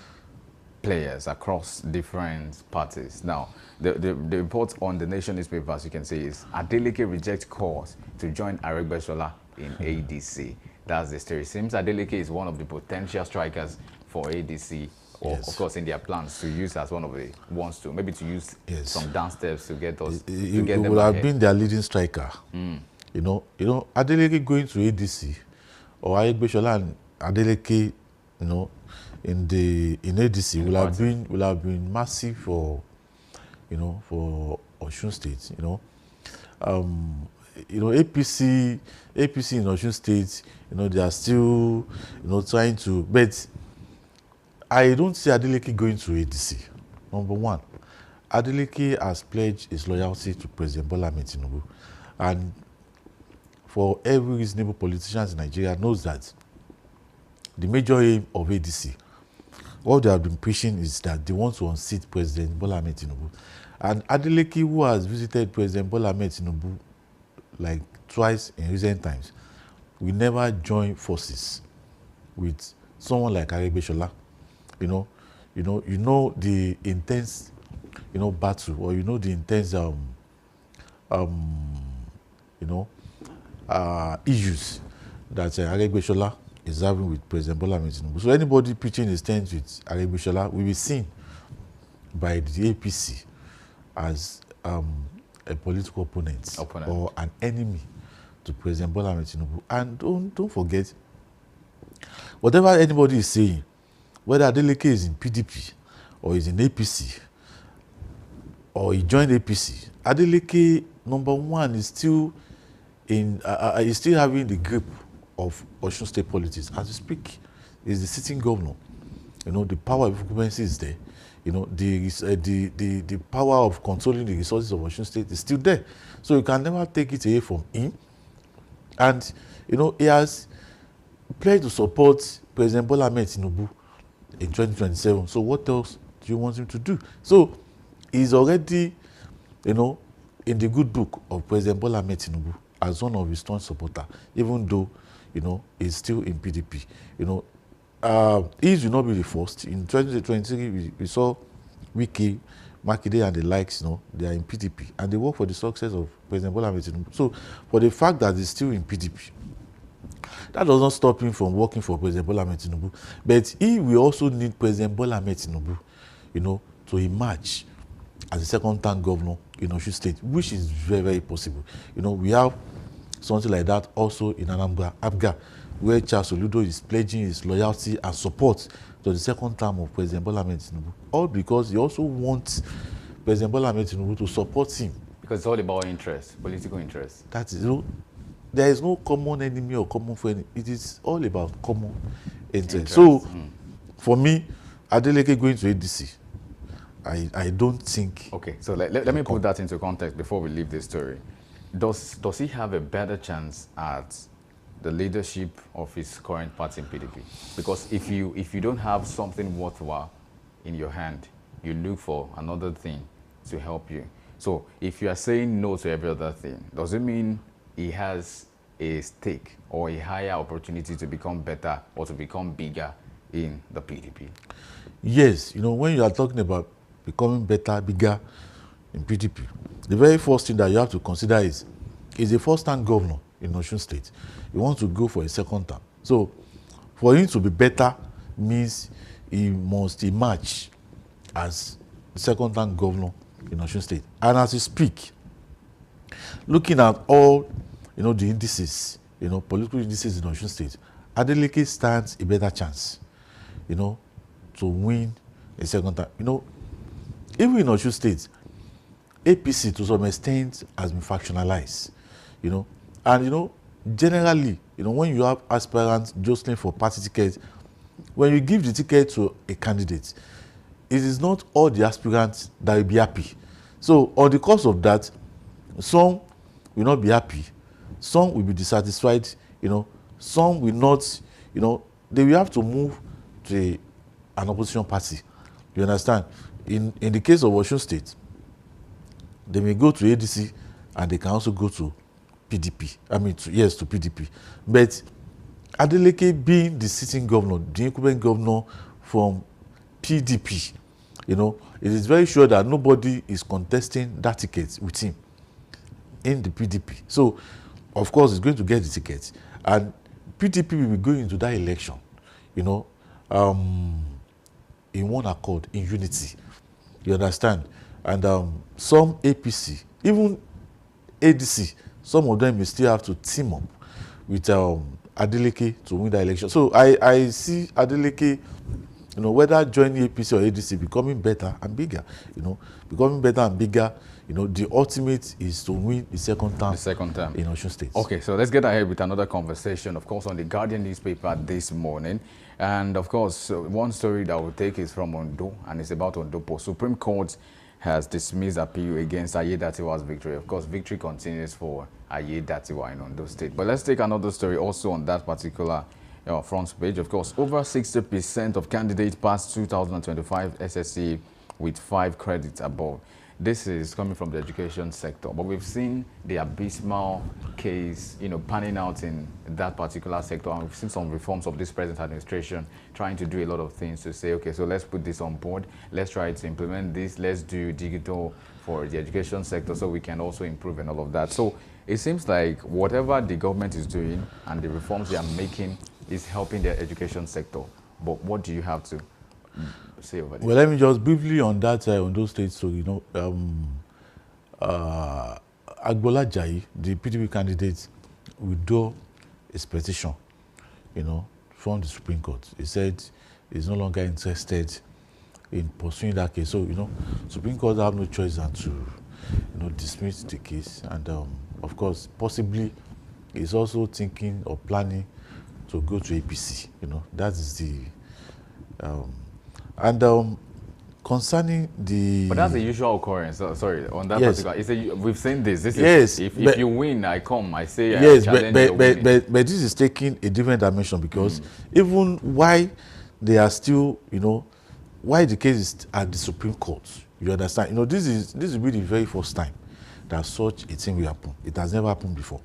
players across different parties. Now, the report on the Nation newspaper, as you can see, is Adeleke rejects calls to join Aregbesola in ADC. That's the story. It seems Adeleke is one of the potential strikers for ADC, or yes, of course in their plans to use as one of the ones to maybe to use some downsteps to get us. He would have been their leading striker. You know, Adeleke going to ADC or Aregbesola and Adeleke, you know, in ADC will have been massive for, you know, for Osun State. You know, APC in Osun State, you know, they are still, you know, trying to, but I don't see Adeleke going to ADC. Number one, Adeleke has pledged his loyalty to President Bola Ahmed Tinubu, and for every reasonable politician in Nigeria knows that the major aim of ADC, what they have been preaching, is that they want to unseat President Bola Ahmed Tinubu. And Adeleke, who has visited President Bola Ahmed Tinubu like twice in recent times, we never join forces with someone like Aregbesola. You know the intense, you know, battle, or you know the intense issues that Aregbesola is having with President Bola Ahmed Tinubu. So anybody pitching his tent with Aregbesola will be seen by the APC as a political opponent or an enemy to President Bola Ahmed Tinubu. And don't forget, whatever anybody is saying, whether Adeleke is in PDP or is in APC, or he joined APC, Adeleke, number one, is still is still having the grip of Osun State politics. As we speak, is the sitting governor. You know, the power of occupancy is there. You know, the power of controlling the resources of Osun State is still there. So you can never take it away from him. And, you know, he has pledged to support President Bola Ahmed Tinubu in 2027. So what else do you want him to do? So he's already, you know, in the good book of President Bola Ahmed Tinubu as one of his strong supporters, even though, you know, he's still in PDP. You know, he will not be the first. In 2023, we saw Wiki, Makinde and the likes, you know, they are in PDP. And they work for the success of President Bola Ahmed Tinubu. So, for the fact that he's still in PDP, that does not stop him from working for President Bola Ahmed Tinubu. But he will also need President Bola Ahmed Tinubu, you know, to emerge as a second-term governor in Osun State, which is very, very possible. You know, we have something like that also in Anambra, Abga, where Charles Oludo is pledging his loyalty and support to the second term of President Bola Ahmed Tinubu. All because he also wants President Bola Ahmed Tinubu to support him. Because it's all about interest, political interest. That is, you know, there is no common enemy or common friend. It is all about common interest. So, for me, Adeleke going to ADC, I don't think. Okay, so let me put that into context before we leave this story. Does he have a better chance at the leadership of his current party in PDP? Because if you don't have something worthwhile in your hand, you look for another thing to help you. So if you are saying no to every other thing, does it mean he has a stake or a higher opportunity to become better or to become bigger in the PDP? Yes, you know, when you are talking about becoming better, bigger in PDP, the very first thing that you have to consider is a first-time governor in Osun State. You want to go for a second term. So for him to be better means he must emerge as the second-time governor in Osun State. And as we speak, looking at all, you know, the indices, you know, political indices in Osun State, Adeleke stands a better chance, you know, to win a second time. You know, even in Osun State, APC to some extent has been factionalized, you know, and, you know, generally, you know, when you have aspirants jostling for party tickets, when you give the ticket to a candidate, it is not all the aspirants that will be happy. So, on the course of that, some will not be happy, some will be dissatisfied, you know, some will not, you know, they will have to move to an opposition party. You understand? In the case of Osun State, they may go to ADC and they can also go to PDP. I mean, to PDP. But Adeleke being the sitting governor, the incumbent governor from PDP, you know, it is very sure that nobody is contesting that ticket with him in the PDP. So, of course, he's going to get the ticket. And PDP will be going into that election, you know, in one accord, in unity. You understand? And some APC, even ADC, some of them may still have to team up with Adeleke to win the election. So I see Adeleke, you know, whether joining APC or ADC, becoming better and bigger. You know, becoming better and bigger. You know, the ultimate is to win the second term. In Osun State. Okay, so let's get ahead with another conversation, of course, on the Guardian newspaper this morning. And of course, one story that we'll take is from Ondo, and it's about Ondo Post. Supreme Court has dismissed appeal against Ayedatiwa's victory. Of course, victory continues for Ayedatiwa in Ondo State. But let's take another story also on that particular front page. Of course, over 60% of candidates passed 2025 SSC with 5 credits above. This is coming from the education sector, but we've seen the abysmal case, you know, panning out in that particular sector, and we've seen some reforms of this present administration trying to do a lot of things to say, okay, so let's put this on board, let's try to implement this, let's do digital for the education sector so we can also improve and all of that. So it seems like whatever the government is doing and the reforms they are making is helping the education sector. But what do you have to say over this? Well, let me just briefly on that on those states. So, you know, Agbola Jai, the PDP candidate, withdrew his petition, you know, from the Supreme Court. He said he's no longer interested in pursuing that case. So, Supreme Court have no choice than to, dismiss the case. And, of course, possibly is also thinking or planning to go to APC. That is the... concerning the... But that's the usual occurrence. Sorry, on that yes. particular... we've seen this. This yes, is... If you win, I come. I say yes, I challenge but this is taking a different dimension because even why they are still, why the case is at the Supreme Court, you understand? This will be the very first time that such a thing will happen. It has never happened before.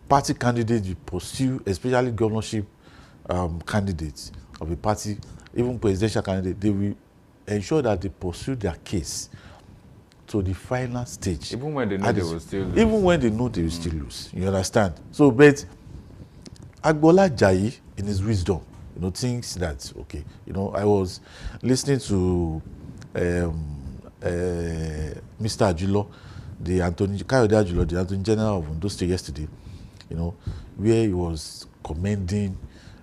Party candidates will pursue, especially governorship candidates of a party, even presidential candidates, they will ensure that they pursue their case to the final stage. Even when they know they will still lose. Even when they know they will still lose. You understand? So, but Agbola Ajayi, in his wisdom, thinks that, okay, I was listening to Mr. Ajulo, the Attorney General of Ondo State yesterday, where he was commending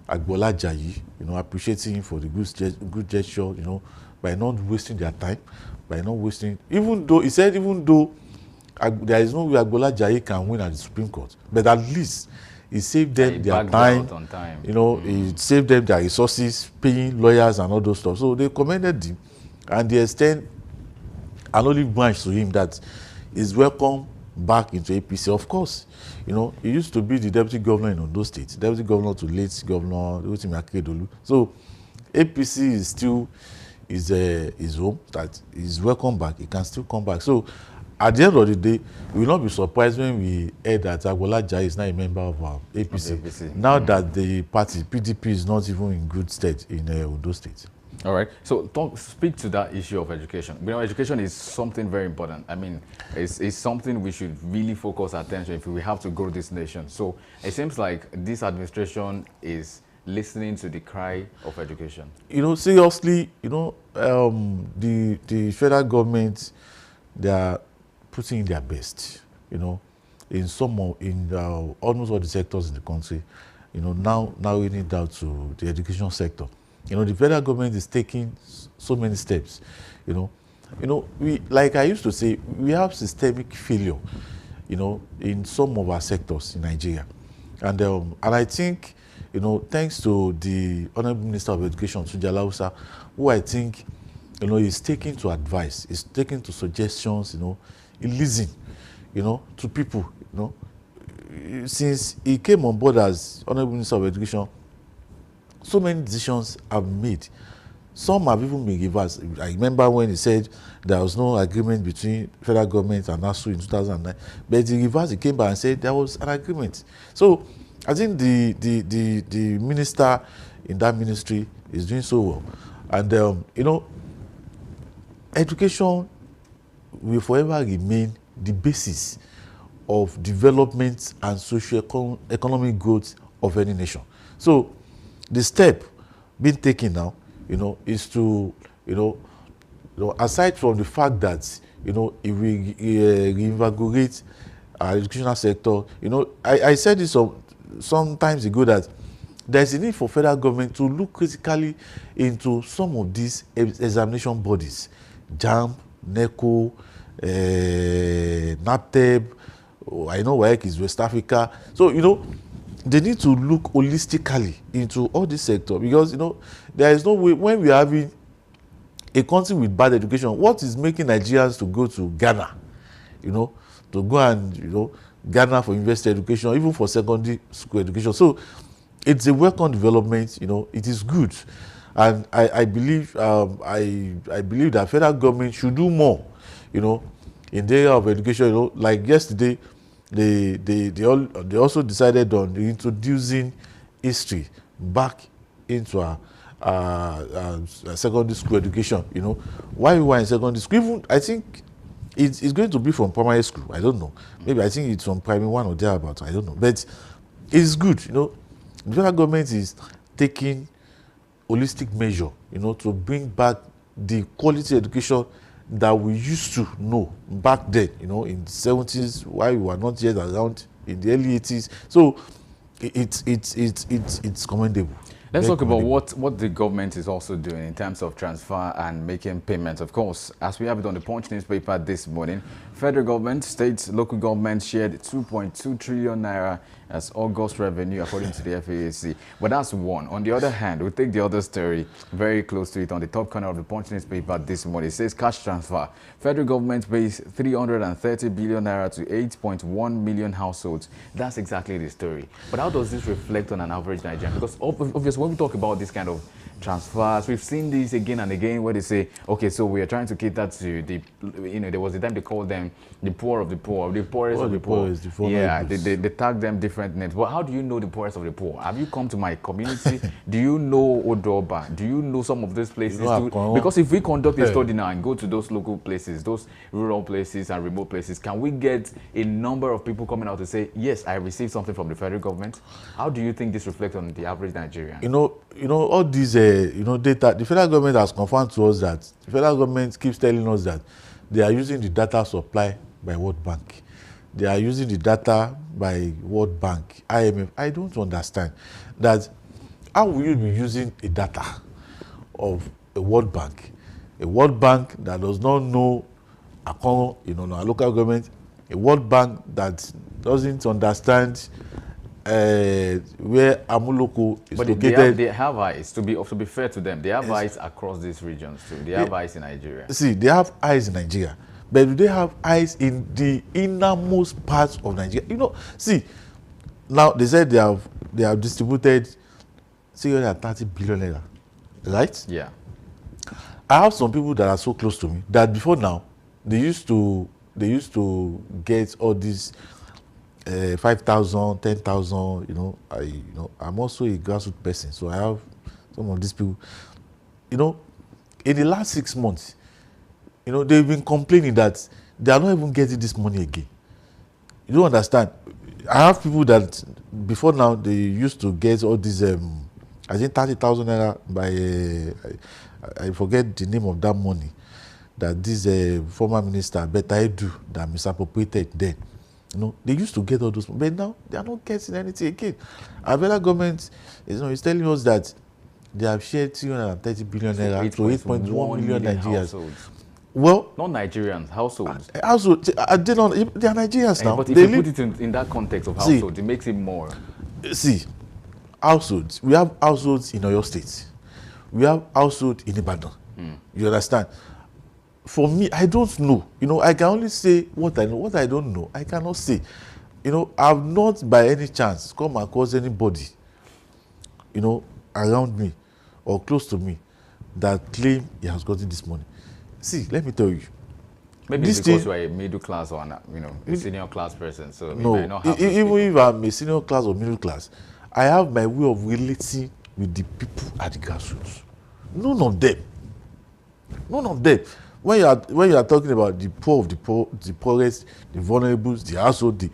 Agbola Ajayi, appreciating him for the good gesture, by not wasting their time, by not wasting, even though there is no way Agbola Ajayi can win at the Supreme Court, but at least he saved them their time, he saved them their resources, paying lawyers and all those stuff. So they commended him, and they extend an olive branch to him that is welcome back into APC. Of course, he used to be the deputy governor in Ondo State, deputy governor to late governor Rotimi Akeredolu. So APC is still his home, that is welcome back. He can still come back. So at the end of the day, we will not be surprised when we heard that Agbola Ajayi is now a member of our APC. Now that the party, PDP, is not even in good state in Ondo State. All right. So speak to that issue of education. Education is something very important. I mean, it's something we should really focus attention if we have to grow this nation. So it seems like this administration is listening to the cry of education. Seriously, the federal government, they are putting in their best, in almost all the sectors in the country, now narrowing it down to the education sector. The federal government is taking so many steps. We, like I used to say, we have systemic failure, in some of our sectors in Nigeria, and I think, thanks to the Honorable Minister of Education, Tunji Alausa, who I think, is taking to advice, is taking to suggestions, he listens, to people, Since he came on board as Honorable Minister of Education, so many decisions have been made. Some have even been reversed. I remember when he said there was no agreement between federal government and ASU in 2009, but he reversed, he came back and said there was an agreement. So I think the minister in that ministry is doing so well. And, education will forever remain the basis of development and socio-economic growth of any nation. So the step being taken now, is to, aside from the fact that, if we reinvigorate our educational sector, I said this some times ago that there's a need for federal government to look critically into some of these examination bodies, JAMB, NECO, NAPTEB, I know WAEC is West Africa. So, they need to look holistically into all this sector because, there is no way, when we are having a country with bad education, what is making Nigerians to go to Ghana, to go and, Ghana for university education, even for secondary school education. So it's a welcome development, it is good. And I believe I believe that federal government should do more, in the area of education. Like yesterday, they also decided on introducing history back into our secondary school education. Why we were in secondary school, even I think it's going to be from primary school. I don't know. Maybe I think it's from primary one or thereabouts. I don't know. But it's good. The federal government is taking holistic measure, to bring back the quality education that we used to know back then, in the 70s, while we were not yet around in the early 80s. So it's commendable. Let's talk about what the government is also doing in terms of transfer and making payments. Of course, as we have it on the Punch newspaper this morning, federal government, states, local government shared 2.2 trillion naira as August revenue, according to the FAAC. But that's one. On the other hand, we take the other story very close to it on the top corner of the Punch newspaper this morning. It says cash transfer. Federal government pays 330 billion naira to 8.1 million households. That's exactly the story. But how does this reflect on an average Nigerian? Because obviously, when we talk about this kind of transfers, we've seen this again and again where they say, okay, so we are trying to cater to the, there was a time they called them the poor of the poor, the poorest of the poor. Yeah, they tag them different names. But how do you know the poorest of the poor? Have you come to my community? Do you know Odoba? Do you know some of those places? Because if we conduct a study now and go to those local places, those rural places and remote places, can we get a number of people coming out to say, yes, I received something from the federal government? How do you think this reflects on the average Nigerian? All these data, the federal government has confirmed to us that the federal government keeps telling us that they are using the data supply by World Bank. They are using the data by World Bank, IMF. I don't understand that. How will you be using a data of a World Bank that does not know our local government, a World Bank that doesn't understand where Amuloko is located. They have eyes, to be fair to them. They have eyes across these regions too. They have eyes in Nigeria. See, they have eyes in Nigeria. But do they have eyes in the innermost parts of Nigeria? See, now they said they have distributed 330 billion naira, right? Yeah. I have some people that are so close to me that before now they used to get all these 5,000, 10,000. I'm also a grassroots person, so I have some of these people. In the last 6 months, they've been complaining that they are not even getting this money again. You don't understand. I have people that before now they used to get all these, I think 30,000 naira by, I forget the name of that money that this former minister Betaidu that misappropriated then. They used to get all those, but now they are not getting anything again. Our federal government is telling us that they have shared 330 billion naira to 8.1 million Nigerians. Households. Well, not Nigerians, households. They are Nigerians now. But if you put it in that context of households, it makes it more. See, households. We have households in Oyo State. We have households in Ibadan. You understand? For me, I don't know. I can only say what I know. What I don't know, I cannot say. I've not by any chance come across anybody, around me or close to me that claim he has gotten this money. See, let me tell you. Maybe it's because you are a middle class or a senior class person. So no, even if I'm a senior class or middle class, I have my way of relating with the people at the grassroots. None of them. When you are talking about the poor of the poor, the poorest, the vulnerables, the household,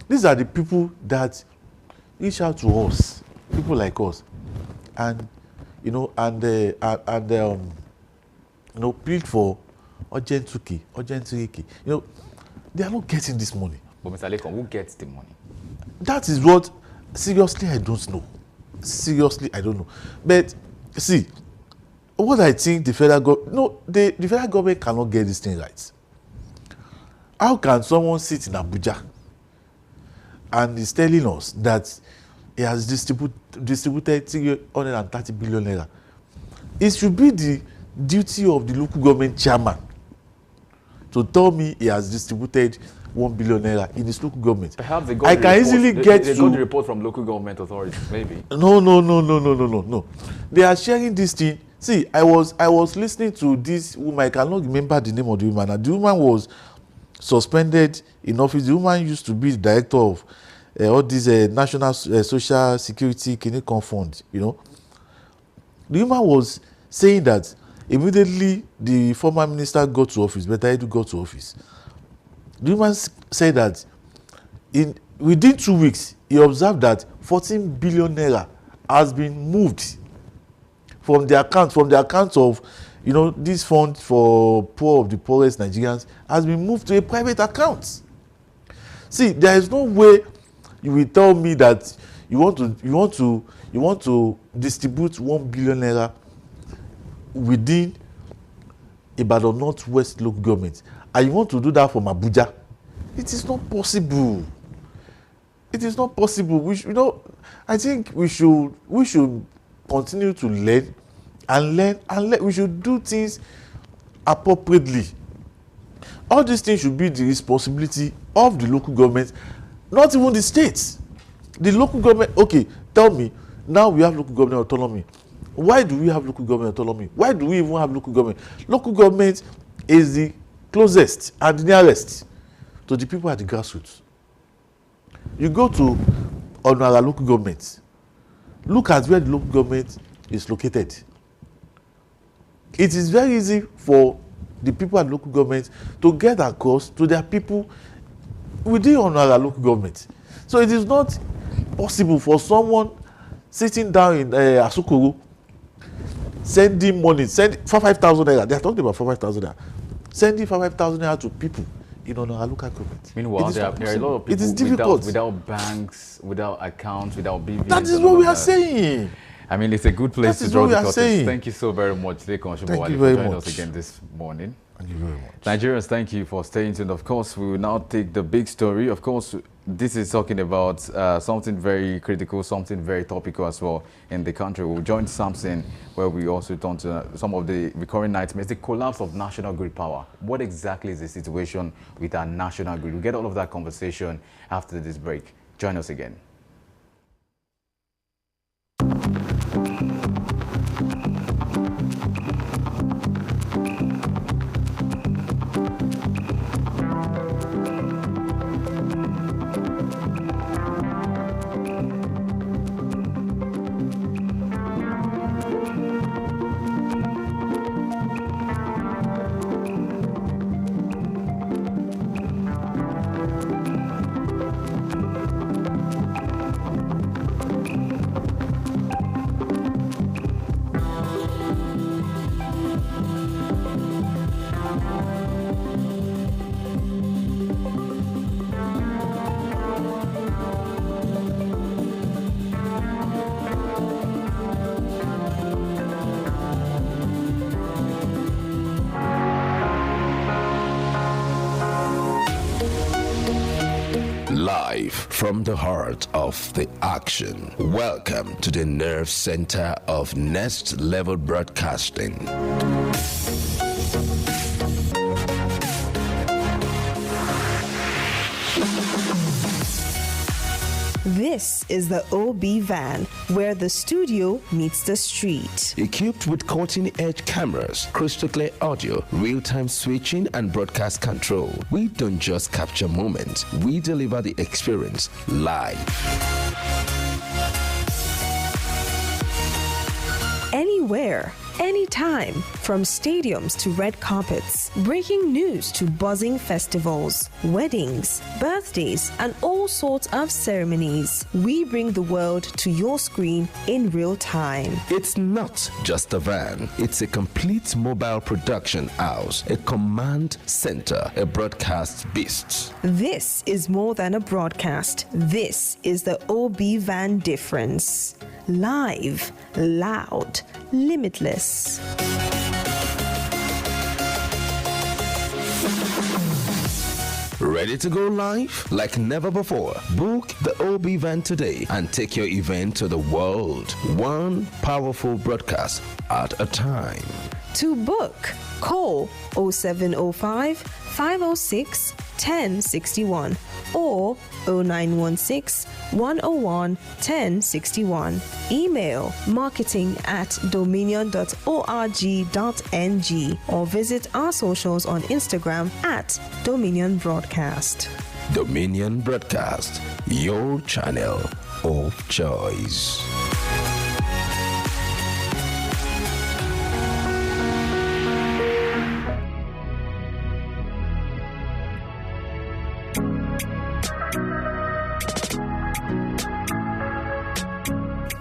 these are the people that reach out to us, people like us, and plead for urgent 2K, urgent 3K. They are not getting this money. But Mr. Lekon, who gets the money? That is what, seriously, I don't know. Seriously, I don't know. But see, what I think the federal government cannot get this thing right. How can someone sit in Abuja and is telling us that he has distributed 330 billion naira? It should be the duty of the local government chairman to tell me he has distributed 1 billion naira in his local government. Perhaps they got got the report from local government authorities, maybe. No. They are sharing this thing. See, I was listening to this woman. I cannot remember the name of the woman. And the woman was suspended in office. The woman used to be the director of all these national social security clinical fund. The woman was saying that immediately the former minister got to office, Betaidu got to office. The woman said that within 2 weeks, he observed that 14 billion naira has been moved from the account of this fund for poor of the poorest Nigerians has been moved to a private account. See, there is no way you will tell me that you want to distribute 1 billion naira within Ibadan Northwest local government, and you want to do that from Abuja. It is not possible. It is not possible. I think we should continue to learn and learn. We should do things appropriately. All these things should be the responsibility of the local government, not even the states. The local government, okay, tell me, now we have local government autonomy. Why do we have local government autonomy? Why do we even have local government? Local government is the closest and the nearest to the people at the grassroots. You go to Onara local government, look at where the local government is located. It is very easy for the people at local government to get across to their people within Onara local government. So it is not possible for someone sitting down in Asukoro sending money, send 5,000 naira. They are talking about 5,000 naira. Sending 5,000 naira to people in Onara local government. Meanwhile, there are a lot of people it is difficult. Without banks, without accounts, without BVs. That is what we are saying. I mean, it's a good place to draw the curtains. Thank you so very much, Lekon Shobowale, for joining us again this morning. Thank you very much. Nigerians, thank you for staying tuned. Of course, we will now take the big story. Of course, this is talking about something very critical, something very topical as well in the country. We'll join Samson, where we also turn to some of the recurring nightmares, the collapse of national grid power. What exactly is the situation with our national grid? We'll get all of that conversation after this break. Join us again. Live from the heart of the action. Welcome to the nerve center of Next Level Broadcasting. This is the OB van, where the studio meets the street. Equipped with cutting-edge cameras, crystal clear audio, real-time switching, and broadcast control, we don't just capture moments, we deliver the experience live. Anywhere, anytime, from stadiums to red carpets, breaking news to buzzing festivals, weddings, birthdays, and all sorts of ceremonies. We bring the world to your screen in real time. It's not just a van, it's a complete mobile production house, a command center, a broadcast beast. This is more than a broadcast. This is the OB van difference. Live, loud, limitless. Ready to go live like never before? Book the OB van today and take your event to the world. One powerful broadcast at a time. To book, call 0705 506 1061 or 0916 101 1061. Email marketing@dominion.org.ng or visit our socials on Instagram @Dominion Broadcast. Dominion Broadcast, your channel of choice.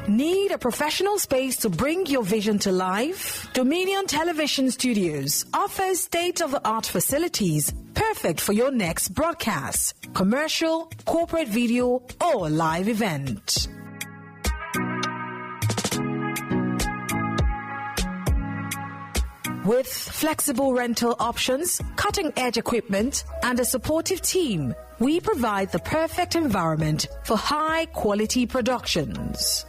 Need a professional space to bring your vision to life? Dominion Television Studios offers state-of-the-art facilities perfect for your next broadcast, commercial, corporate video, or live event. With flexible rental options, cutting-edge equipment, and a supportive team, we provide the perfect environment for high-quality productions.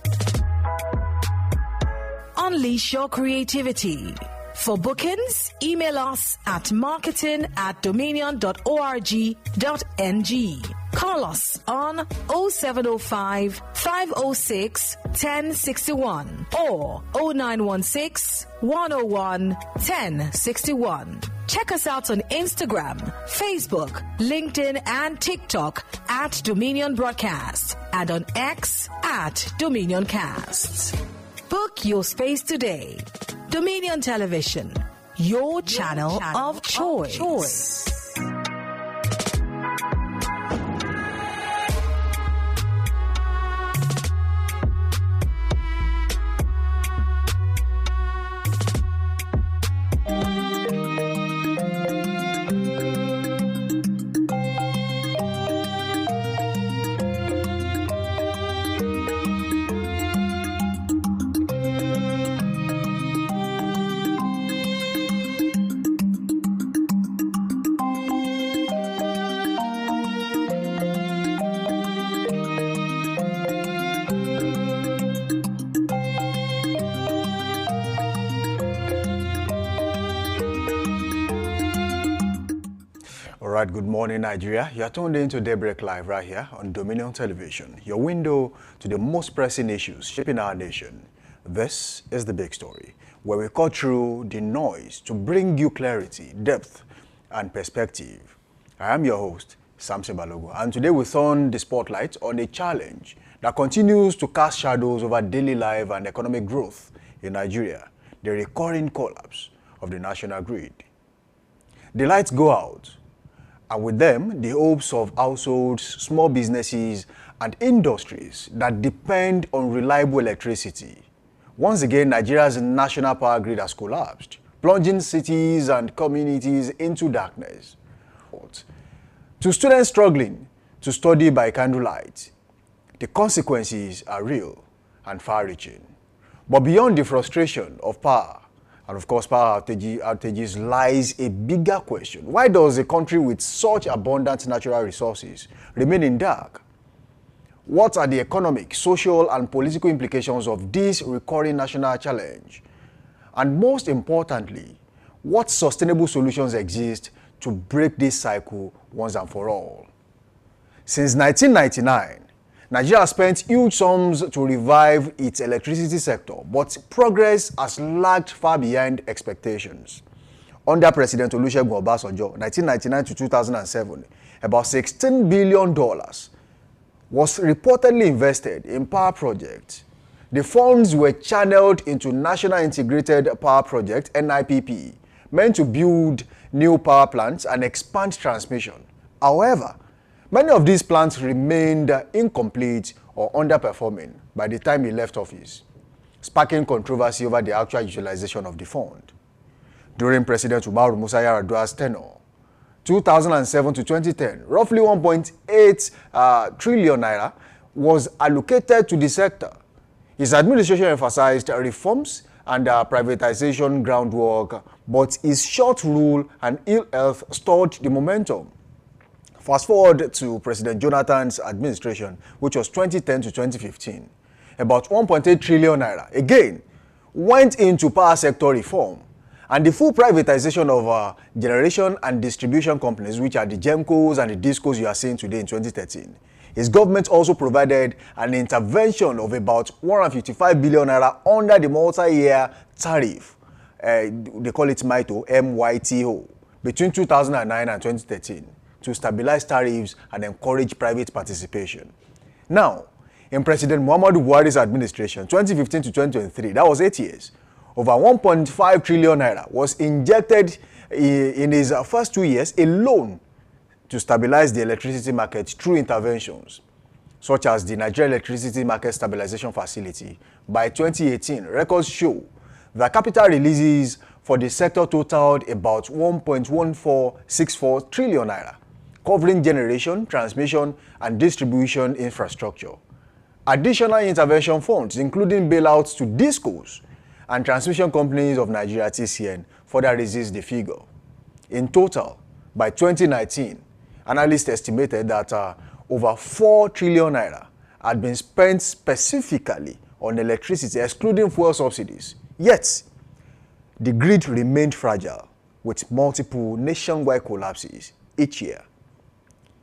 Unleash your creativity. For bookings, email us at marketing@dominion.org.ng. Call us on 0705 506 1061 or 0916 101 1061. Check us out on Instagram, Facebook, LinkedIn, and TikTok at Dominion Broadcast and on X at Dominion Casts. Book your space today. Dominion Television, your channel of choice. Right, good morning, Nigeria. You are tuned into Daybreak Live right here on Dominion Television, your window to the most pressing issues shaping our nation. This is the big story, where we cut through the noise to bring you clarity, depth, and perspective. I am your host, Samson Balogo, and today we turn the spotlight on a challenge that continues to cast shadows over daily life and economic growth in Nigeria, the recurring collapse of the national grid. The lights go out, and with them, the hopes of households, small businesses, and industries that depend on reliable electricity. Once again, Nigeria's national power grid has collapsed, plunging cities and communities into darkness. To students struggling to study by candlelight, the consequences are real and far-reaching. But beyond the frustration of power, and of course, power outages lies a bigger question. Why does a country with such abundant natural resources remain in dark? What are the economic, social, and political implications of this recurring national challenge? And most importantly, what sustainable solutions exist to break this cycle once and for all? Since 1999, Nigeria has spent huge sums to revive its electricity sector, but progress has lagged far behind expectations. Under President Olusegun Obasanjo, 1999 to 2007, about $16 billion was reportedly invested in power projects. The funds were channeled into National Integrated Power Project, NIPP, meant to build new power plants and expand transmission. However, many of these plants remained incomplete or underperforming by the time he left office, sparking controversy over the actual utilization of the fund. During President Umaru Musa Yar'Adua's tenure, 2007 to 2010, roughly 1.8 trillion naira was allocated to the sector. His administration emphasized reforms and privatization groundwork, but his short rule and ill health stalled the momentum. Fast forward to President Jonathan's administration, which was 2010 to 2015. About 1.8 trillion naira, again, went into power sector reform and the full privatization of generation and distribution companies, which are the GEMCOs and the DISCOs you are seeing today in 2013. His government also provided an intervention of about 155 billion naira under the multi-year tariff, they call it MYTO, M-Y-T-O, between 2009 and 2013. To stabilize tariffs and encourage private participation. Now, in President Muhammadu Buhari's administration, 2015 to 2023, that was 8 years, over 1.5 trillion naira was injected in his first 2 years alone to stabilize the electricity market through interventions, such as the Nigeria Electricity Market Stabilization Facility. By 2018, records show that capital releases for the sector totaled about 1.1464 trillion naira, covering generation, transmission, and distribution infrastructure. Additional intervention funds, including bailouts to DISCOs and Transmission Companies of Nigeria (TCN), further raises the figure. In total, by 2019, analysts estimated that over 4 trillion naira had been spent specifically on electricity, excluding fuel subsidies. Yet, the grid remained fragile, with multiple nationwide collapses each year.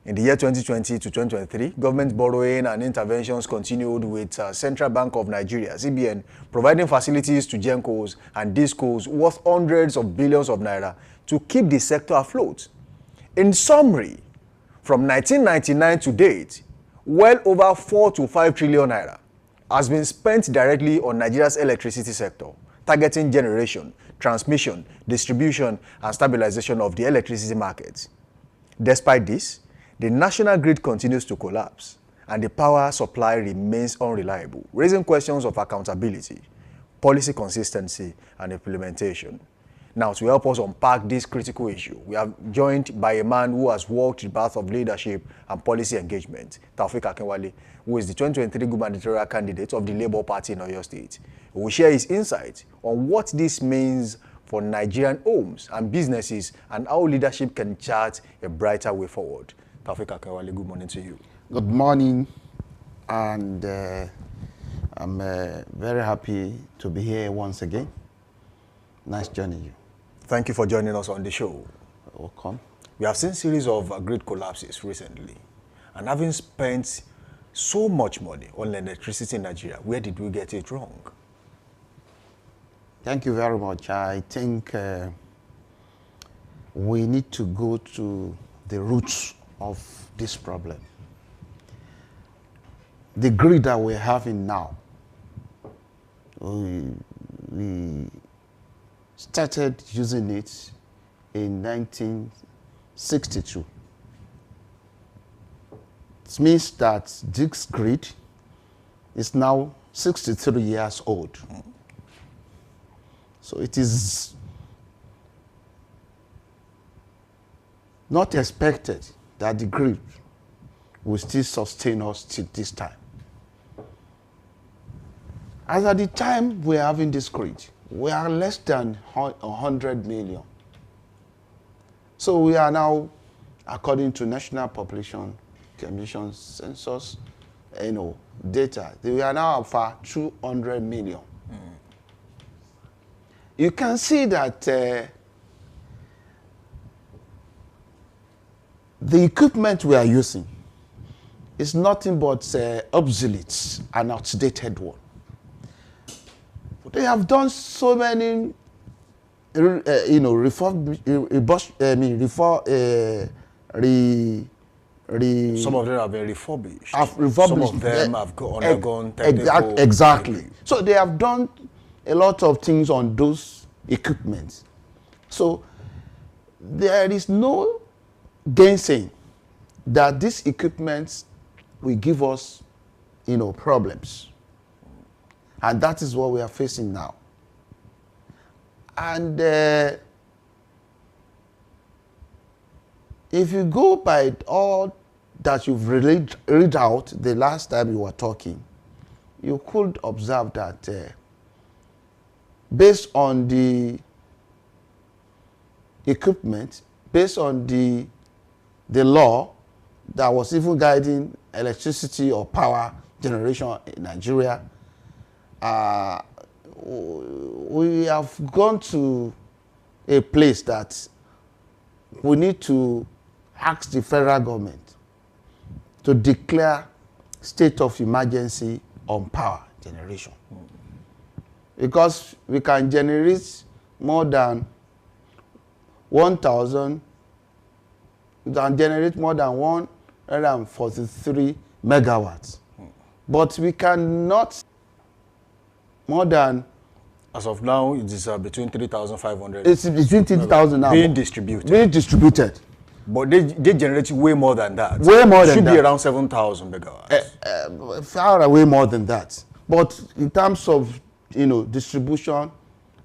In the year 2020 to 2023, government borrowing and interventions continued, with Central Bank of Nigeria, CBN, providing facilities to GENCOs and DISCOs worth hundreds of billions of naira to keep the sector afloat. In summary, from 1999 to date, well over 4 to 5 trillion naira has been spent directly on Nigeria's electricity sector, targeting generation, transmission, distribution, and stabilization of the electricity market. Despite this, the national grid continues to collapse, and the power supply remains unreliable, raising questions of accountability, policy consistency, and implementation. Now, to help us unpack this critical issue, we are joined by a man who has walked the path of leadership and policy engagement, Taofeek Akinwale, who is the 2023 gubernatorial candidate of the Labour Party in Oyo State. He will share his insights on what this means for Nigerian homes and businesses and how leadership can chart a brighter way forward. Taofeek Akinwale, good morning to you. Good morning, and I'm very happy to be here once again. Nice joining you. Thank you for joining us on the show. Welcome. We have seen a series of grid collapses recently, and having spent so much money on electricity in Nigeria, where did we get it wrong? Thank you very much. I think we need to go to the roots of this problem. The grid that we're having now, we started using it in 1962. It means that this grid is now 63 years old. So it is not expected that the grid will still sustain us till this time. As at the time we're having this grid, we are less than 100 million. So we are now, according to National Population Commission census, data, we are now over 200 million. You can see that the equipment we are using is nothing but obsolete and outdated one. They have done so many, some of them have been refurbished. Some of them have undergone technical exactly. review. So they have done a lot of things on those equipment. So there is no gainsaying that this equipment will give us, problems. And that is what we are facing now. And if you go by all that you've read out the last time you were talking, you could observe that based on the equipment, based on the law that was even guiding electricity or power generation in Nigeria, we have gone to a place that we need to ask the federal government to declare state of emergency on power generation. Because we can generate more than 143 megawatts. But we cannot more than... As of now, it is between 3,500. It's between 3,000 now. Being distributed. Being distributed. But they generate way more than that. Way more than that. Should be around 7,000 megawatts. Far away more than that. But in terms of, distribution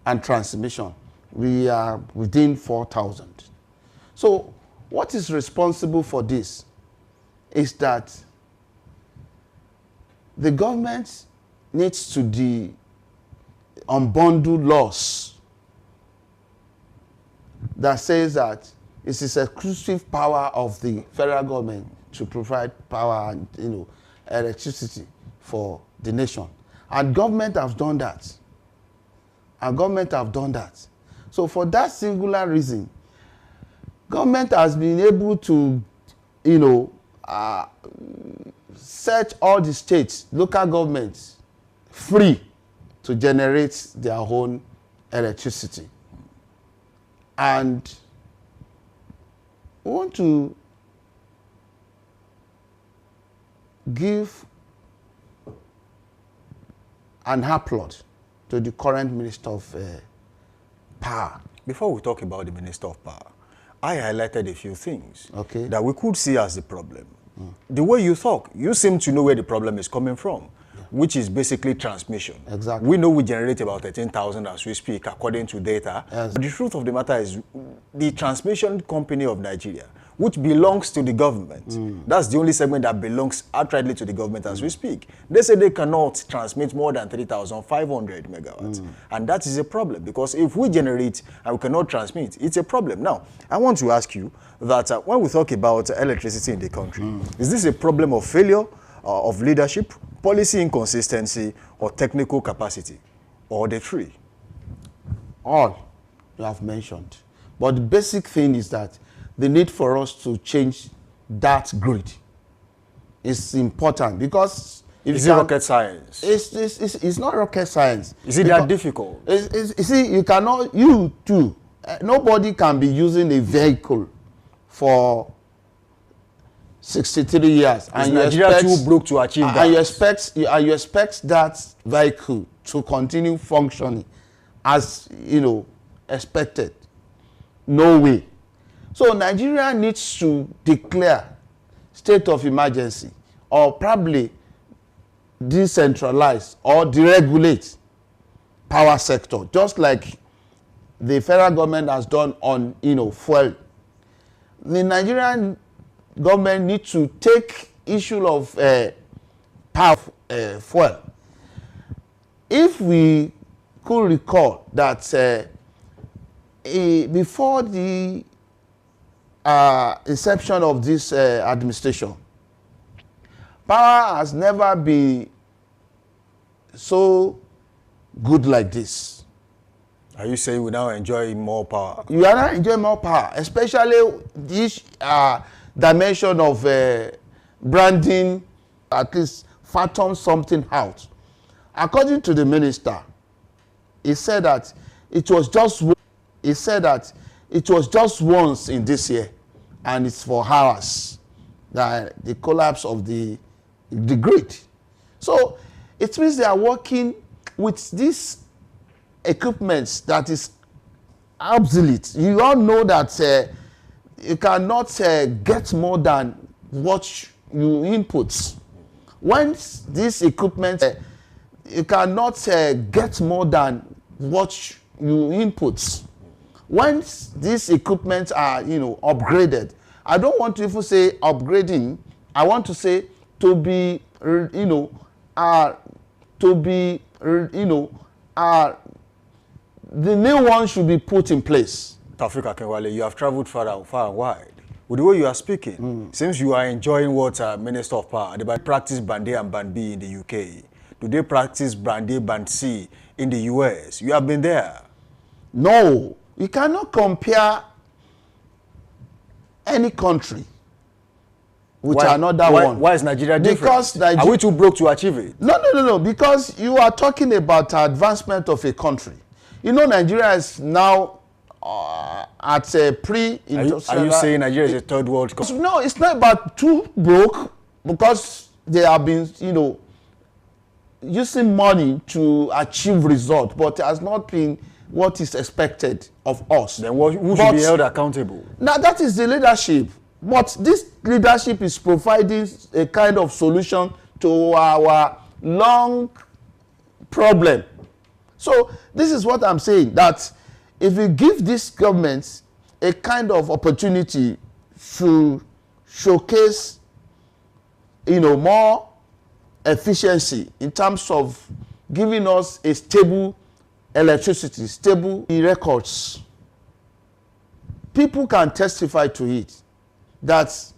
and transmission, we are within 4,000. So what is responsible for this is that the government needs to unbundle laws that says that it is exclusive power of the federal government to provide power and electricity for the nation. And government have done that. So for that singular reason, government has been able to, set all the states, local governments, free to generate their own electricity. And we want to give an applaud to the current Minister of Power. Before we talk about the Minister of Power, I highlighted a few things that we could see as the problem. The way you talk, you seem to know where the problem is coming from, which is basically transmission. Exactly. We know we generate about 13,000 as we speak, according to data. Yes. But the truth of the matter is, the transmission company of Nigeria, which belongs to the government, that's the only segment that belongs outrightly to the government as we speak. They say they cannot transmit more than 3,500 megawatts. And that is a problem, because if we generate and we cannot transmit, it's a problem. Now, I want to ask you that when we talk about electricity in the country, is this a problem of failure, of leadership, policy inconsistency, or technical capacity, or the three? All you have mentioned. But the basic thing is that the need for us to change that grid is important, because is it rocket science? It's not rocket science. Is it that difficult? You see, you cannot, you too, nobody can be using a vehicle for 63 years. And Nigeria too broke to achieve that. And you expect that vehicle to continue functioning as, expected. No way. So Nigeria needs to declare state of emergency, or probably decentralize or deregulate power sector, just like the federal government has done on fuel. The Nigerian government needs to take issue of power fuel. If we could recall that before the inception of this administration, power has never been so good like this. Are you saying we now enjoy more power? You are now enjoying more power, especially this dimension of branding, at least fathom something out. According to the minister, he said that it was just once in this year, and it's for hours, that the collapse of the grid. So it means they are working with these equipments that is obsolete. You all know that you cannot get more than what you input. Once this equipment, you cannot get more than what you input. Once these equipment are, upgraded, I don't want to even say upgrading. I want to say to be, the new one should be put in place. Tafik Akinwale, you have traveled far and wide. With the way you are speaking, since you are enjoying what Minister of Power, they practice Band A and Band B in the UK. Do they practice Band A, Band C in the US? You have been there. No, you cannot compare any country with another one. Why is Nigeria different? Because are we too broke to achieve it? No. Because you are talking about advancement of a country. Nigeria is now at a pre-industrial. Are you saying Nigeria is a third world country? No, it's not about too broke, because they have been, using money to achieve results, but it has not been what is expected of us. Then who should be held accountable? Now that is the leadership. But this leadership is providing a kind of solution to our long problem. So this is what I'm saying, that if we give these governments a kind of opportunity to showcase, more efficiency in terms of giving us a stable electricity, stable records, people can testify to it, that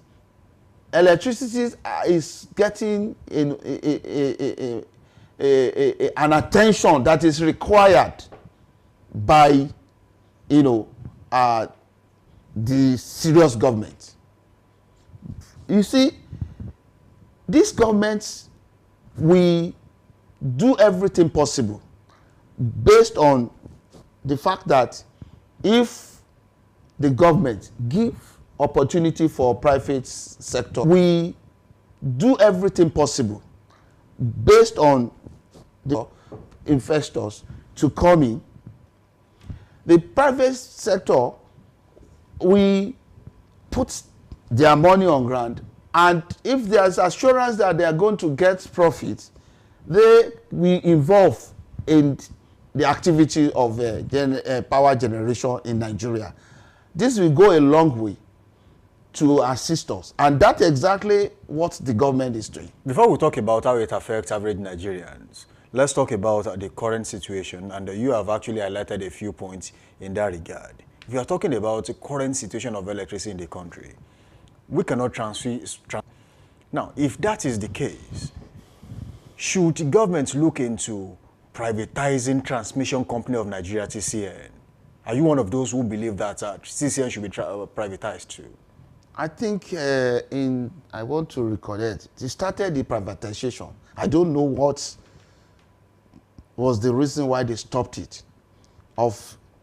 electricity is getting an attention that is required by, the serious government. You see, these governments, we do everything possible based on the fact that if the government give opportunity for private sector, we do everything possible based on the investors to come in. The private sector, we put their money on ground, and if there's assurance that they are going to get profit, they will involve in the activity of power generation in Nigeria. This will go a long way to assist us, and that's exactly what the government is doing. Before we talk about how it affects average Nigerians, let's talk about the current situation, and you have actually highlighted a few points in that regard. If you are talking about the current situation of electricity in the country, we cannot transfer. Now, if that is the case, should government look into privatizing Transmission Company of Nigeria, TCN? Are you one of those who believe that TCN should be privatized too? I think I want to recollect, they started the privatization. I don't know what was the reason why they stopped it.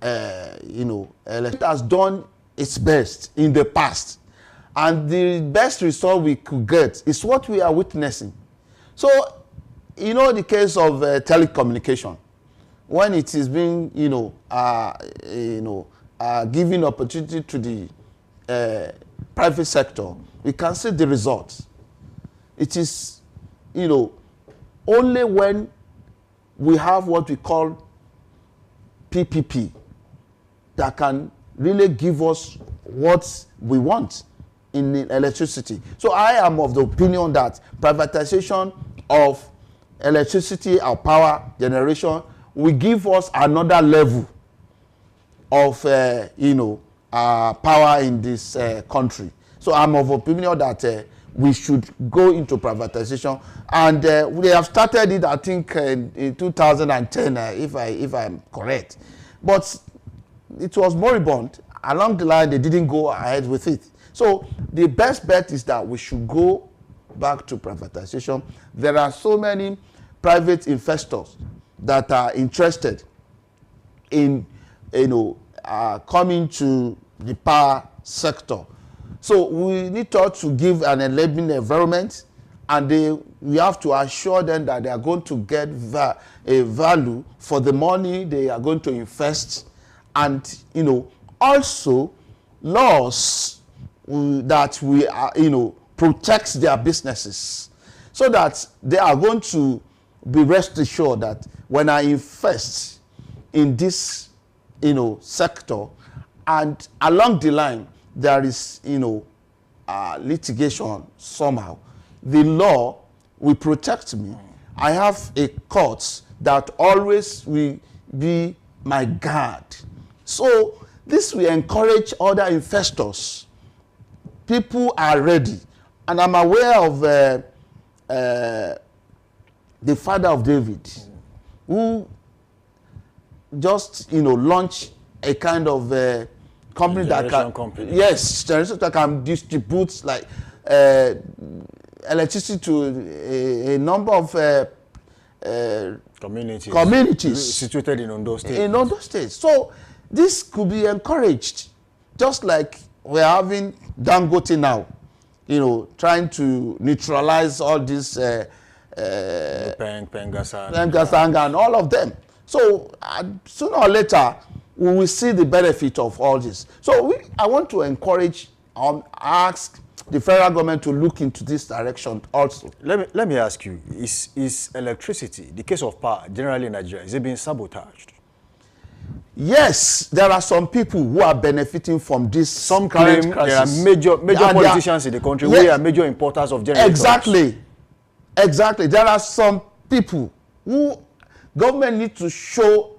It has done its best in the past, and the best result we could get is what we are witnessing. So, the case of telecommunication, when it is being, giving opportunity to the private sector, we can see the results. It is, only when we have what we call PPP that can really give us what we want in electricity. So I am of the opinion that privatization of electricity or power generation will give us another level of power in this country. So I'm of opinion that we should go into privatization, and we have started it, I think, in 2010, if I'm correct. But it was moribund. Along the line, they didn't go ahead with it. So the best bet is that we should go back to privatization. There are so many private investors that are interested in, coming to the power sector. So we need to give an enabling environment, and we have to assure them that they are going to get a value for the money they are going to invest, and also laws that we are, protects their businesses, so that they are going to be rest assured that when I invest in this sector, and along the line there is litigation somehow, the law will protect me. I have a court that always will be my guard. So this will encourage other investors. People are ready, and I'm aware of the father of David, who just launched a kind of company that can, generation that can distribute like electricity to a number of communities situated in Ondo State. In Ondo State. So this could be encouraged, just like we're having Dangote now, trying to neutralize all these Pengasang and all of them. So sooner or later, we will see the benefit of all this. So I want to encourage, ask the federal government to look into this direction also. Let me ask you, is electricity, the case of power, generally in Nigeria, is it being sabotaged? Yes, there are some people who are benefiting from this. Some claim there are major politicians in the country who are major importers of generators. Exactly. There are some people who government need to show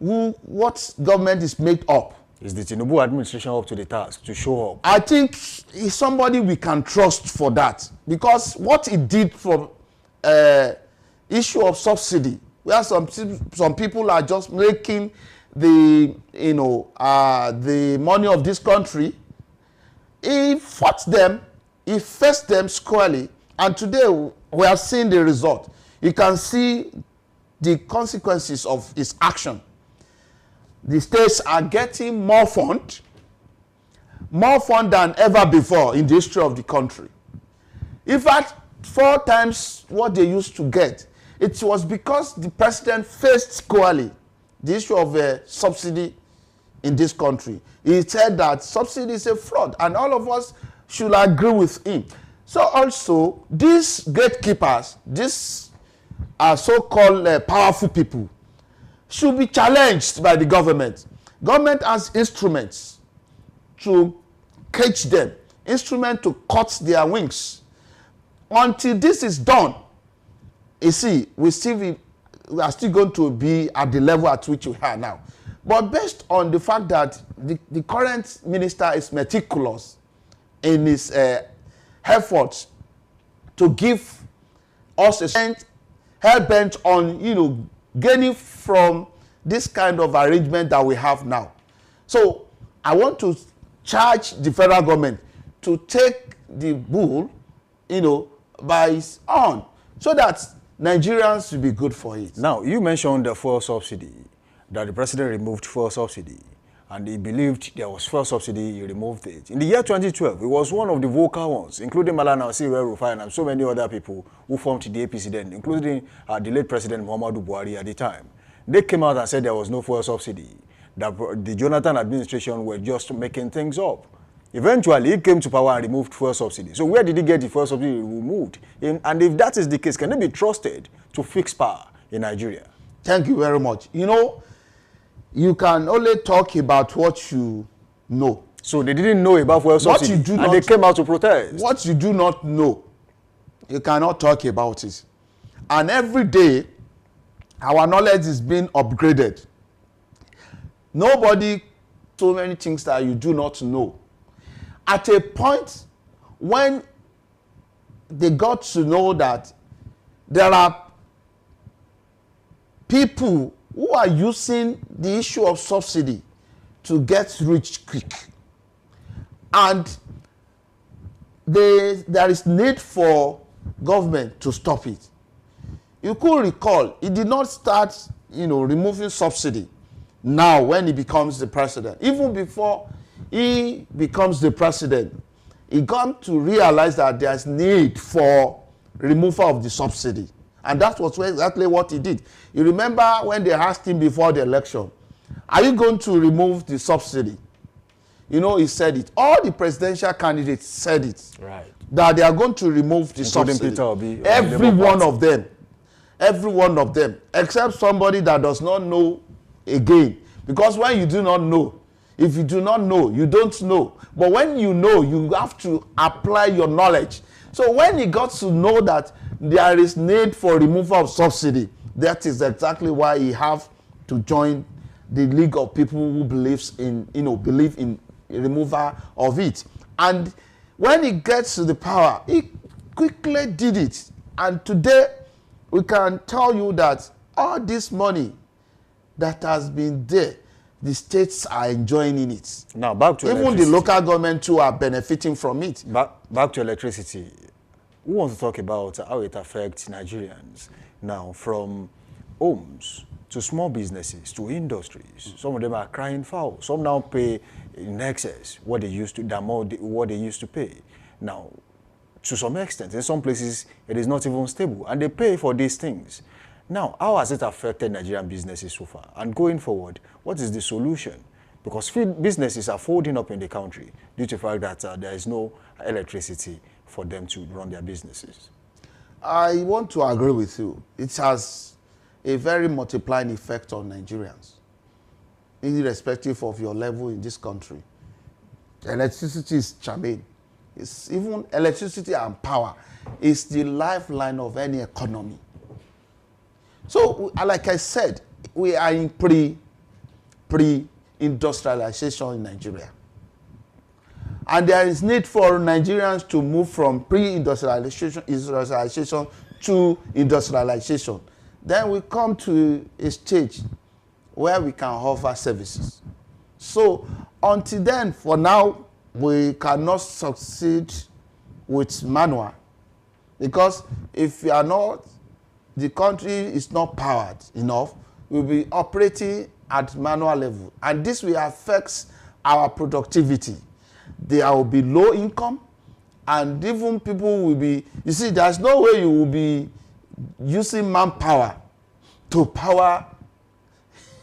what government is made up. Is the Tinubu administration up to the task to show up? I think he's somebody we can trust for that, because what he did for issue of subsidy, where some people are just making the the money of this country, he fought them, he faced them squarely, and today we are seeing the result. You can see the consequences of his action. The states are getting more fund than ever before in the history of the country. In fact, 4 times what they used to get. It was because the president faced squarely the issue of subsidy in this country. He said that subsidy is a fraud, and all of us should agree with him. So also, these gatekeepers, these are so-called powerful people, should be challenged by the government. Government has instruments to cage them, instruments to cut their wings. Until this is done, you see, we are still going to be at the level at which we are now. But based on the fact that the current minister is meticulous in his efforts to give us a strength, hell-bent on, gaining from this kind of arrangement that we have now. So I want to charge the federal government to take the bull, by its own, so that Nigerians will be good for it. Now, you mentioned the fuel subsidy, that the president removed fuel subsidy, and he believed there was fuel subsidy, he removed it. In the year 2012, he was one of the vocal ones, including Malana Rufai and so many other people who formed the APC then, including the late President Muhammadu Buhari at the time. They came out and said there was no fuel subsidy, that the Jonathan administration were just making things up. Eventually, he came to power and removed fuel subsidy. So where did he get the fuel subsidy removed? And if that is the case, can it be trusted to fix power in Nigeria? Thank you very much. You can only talk about what you know. So they didn't know about fuel subsidy, and they came out to protest. What you do not know, you cannot talk about it. And every day, our knowledge is being upgraded. Nobody, so many things that you do not know. At a point when they got to know that there are people who are using the issue of subsidy to get rich quick, and there is need for government to stop it. You could recall, he did not start, removing subsidy now when he becomes the president. Even before he becomes the president, he got to realize that there's need for removal of the subsidy. And that was exactly what he did. You remember when they asked him before the election, are you going to remove the subsidy? He said it. All the presidential candidates said it. Right. That they are going to remove the subsidy. Peter Obi, every one of them. Every one of them. Except somebody that does not know again. Because when you do not know, if you do not know, you don't know. But when you know, you have to apply your knowledge. So when he got to know that there is need for removal of subsidy, that is exactly why he have to join the league of people who believe in removal of it. And when he gets to the power, he quickly did it. And today, we can tell you that all this money that has been there, the states are enjoying it. Now, back to even the local government too are benefiting from it. Back to electricity. We want to talk about how it affects Nigerians now, from homes to small businesses to industries. Some of them are crying foul. Some now pay in excess what they used to pay. Now, to some extent, in some places, it is not even stable, and they pay for these things. Now, how has it affected Nigerian businesses so far? And going forward, what is the solution? Because businesses are folding up in the country due to the fact that there is no electricity for them to run their businesses. I want to agree with you. It has a very multiplying effect on Nigerians, irrespective of your level in this country. Electricity is germane. It's even electricity and power is the lifeline of any economy. So, like I said, we are in industrialization in Nigeria. And there is need for Nigerians to move from pre-industrialization to industrialization. Then we come to a stage where we can offer services. So until then, for now, we cannot succeed with manual, because if we are not, the country is not powered enough, we'll be operating at manual level, and this will affect our productivity. There will be low income, and even people will be, you see, there's no way you will be using manpower to power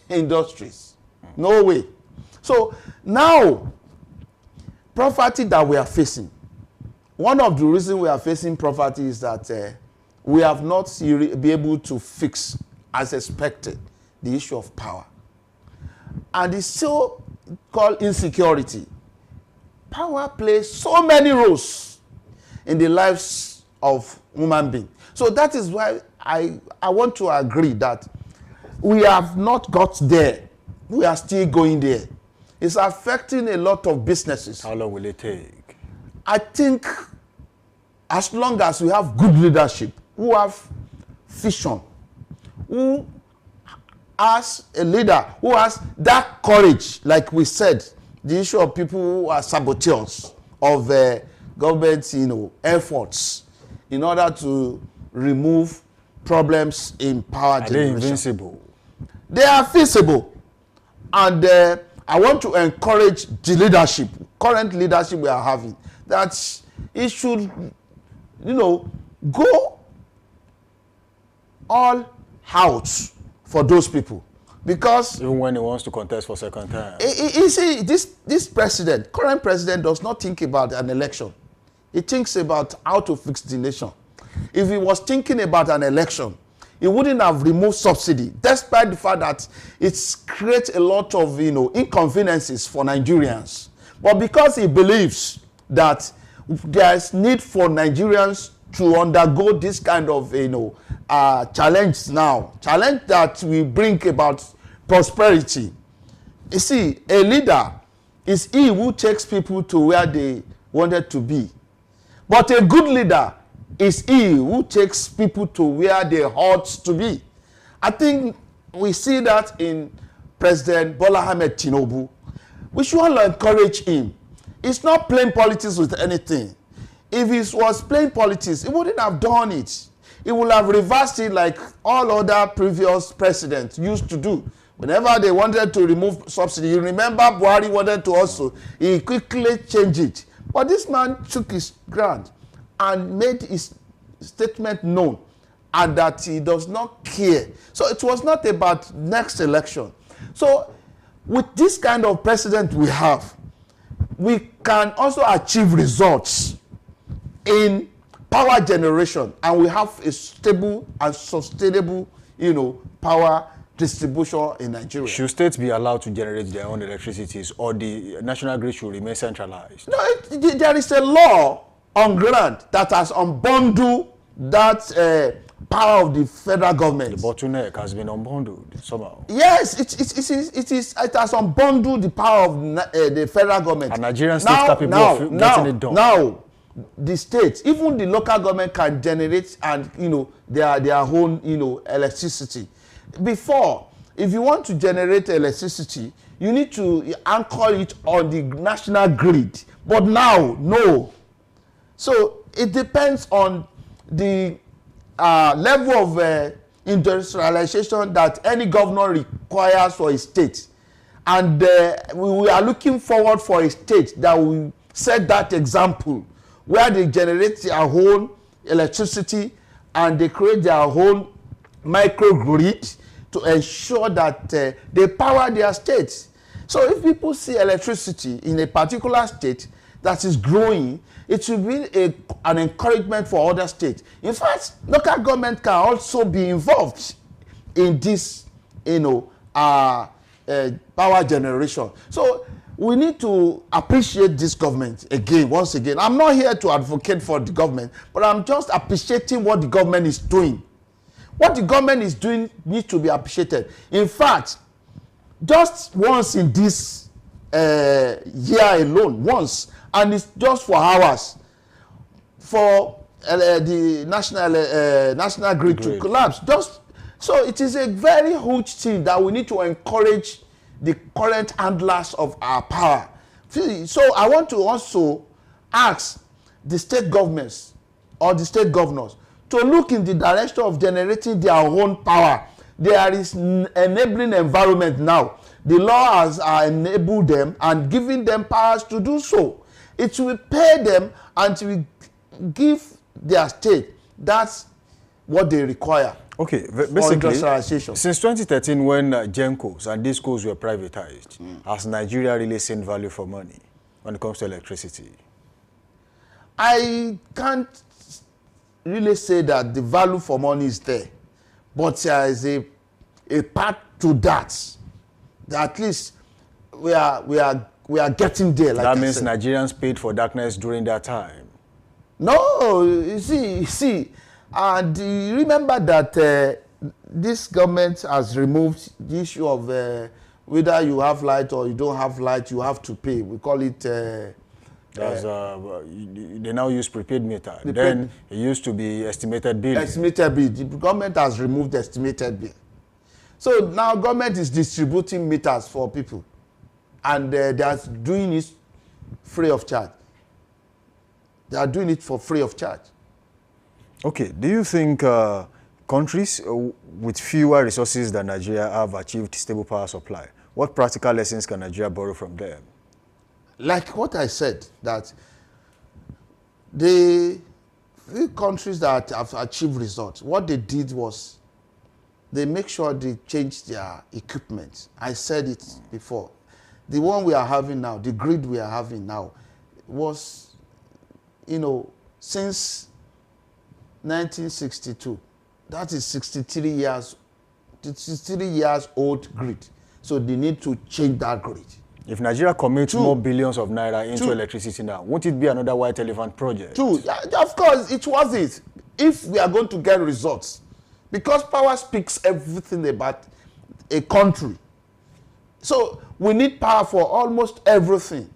industries. No way. So now, poverty that we are facing, one of the reasons we are facing poverty is that we have not been able to fix, as expected, the issue of power. And it's so called insecurity. Power plays so many roles in the lives of human beings. So that is why I want to agree that we have not got there. We are still going there. It's affecting a lot of businesses. How long will it take? I think as long as we have good leadership, who have vision, who has a leader, who has that courage, like we said, the issue of people who are saboteurs of government, efforts in order to remove problems in power generation. Are they invincible? They are feasible. And I want to encourage the leadership, current leadership we are having, that it should, go all out for those people. Because even when he wants to contest for second time. You see, this president, current president, does not think about an election. He thinks about how to fix the nation. If he was thinking about an election, he wouldn't have removed subsidy, despite the fact that it creates a lot of inconveniences for Nigerians. But because he believes that there is need for Nigerians to undergo this kind of challenge now, challenge that will bring about prosperity. You see, a leader is he who takes people to where they wanted to be. But a good leader is he who takes people to where they ought to be. I think we see that in President Bola Ahmed Tinubu. We should all encourage him. He's not playing politics with anything. If he was playing politics, he wouldn't have done it. He would have reversed it like all other previous presidents used to do. Whenever they wanted to remove subsidy, you remember Buhari wanted to also, he quickly changed it. But this man took his ground and made his statement known, and that he does not care. So it was not about next election. So with this kind of president we have, we can also achieve results in power generation, and we have a stable and sustainable, power distribution in Nigeria. Should states be allowed to generate their own electricities, or the national grid should remain centralized? No, there is a law on ground that has unbundled that power of the federal government. The bottleneck has been unbundled somehow. Yes, it has unbundled the power of the federal government. And Nigerian states capable of getting it done. Now, the states, even the local government, can generate and their own electricity. Before, if you want to generate electricity, you need to anchor it on the national grid. But now, no. So it depends on the level of industrialization that any governor requires for a state. And we are looking forward for a state that will set that example, where they generate their own electricity and they create their own microgrid to ensure that they power their states. So if people see electricity in a particular state that is growing, it should be an encouragement for other states. In fact, local government can also be involved in this, power generation. So we need to appreciate this government again, once again. I'm not here to advocate for the government, but I'm just appreciating what the government is doing. What the government is doing needs to be appreciated. In fact, just once in this year alone, once, and it's just for hours, for the national grid to collapse. Just so it is a very huge thing that we need to encourage the current handlers of our power. So I want to also ask the state governments or the state governors to look in the direction of generating their own power. There is enabling environment now. The law has enabled them and giving them powers to do so. It will pay them and it will give their state. That's what they require. Okay, basically, since 2013 when Gencos and discos were privatized, has Nigeria really seen value for money when it comes to electricity? I can't really say that the value for money is there, but there is a part to that. That at least we are getting there. Like that means Nigerians paid for darkness during that time. No, you see, and you remember that this government has removed the issue of whether you have light or you don't have light, you have to pay. We call it. They now use prepaid meter. Then it used to be estimated bill. Estimated bill. The government has removed estimated bill. So now government is distributing meters for people, and they are doing it free of charge. They are doing it for free of charge. Okay. Do you think countries with fewer resources than Nigeria have achieved stable power supply? What practical lessons can Nigeria borrow from them? Like what I said, that the few countries that have achieved results, what they did was they make sure they change their equipment. I said it before. The one we are having now, the grid we are having now, was, since 1962. That is 63 years old grid. So they need to change that grid. If Nigeria commits more billions of naira into electricity now, won't it be another white elephant project? Of course, it was it. If we are going to get results, because power speaks everything about a country. So we need power for almost everything.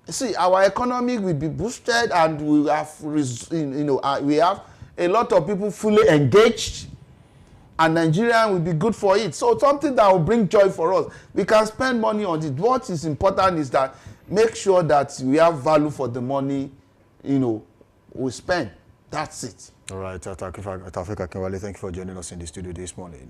See, our economy will be boosted, and we have, we have a lot of people fully engaged, and Nigeria will be good for it. So something that will bring joy for us. We can spend money on it. What is important is that make sure that we have value for the money, we spend. That's it. All right, Taofeek Akinwale, thank you for joining us in the studio this morning.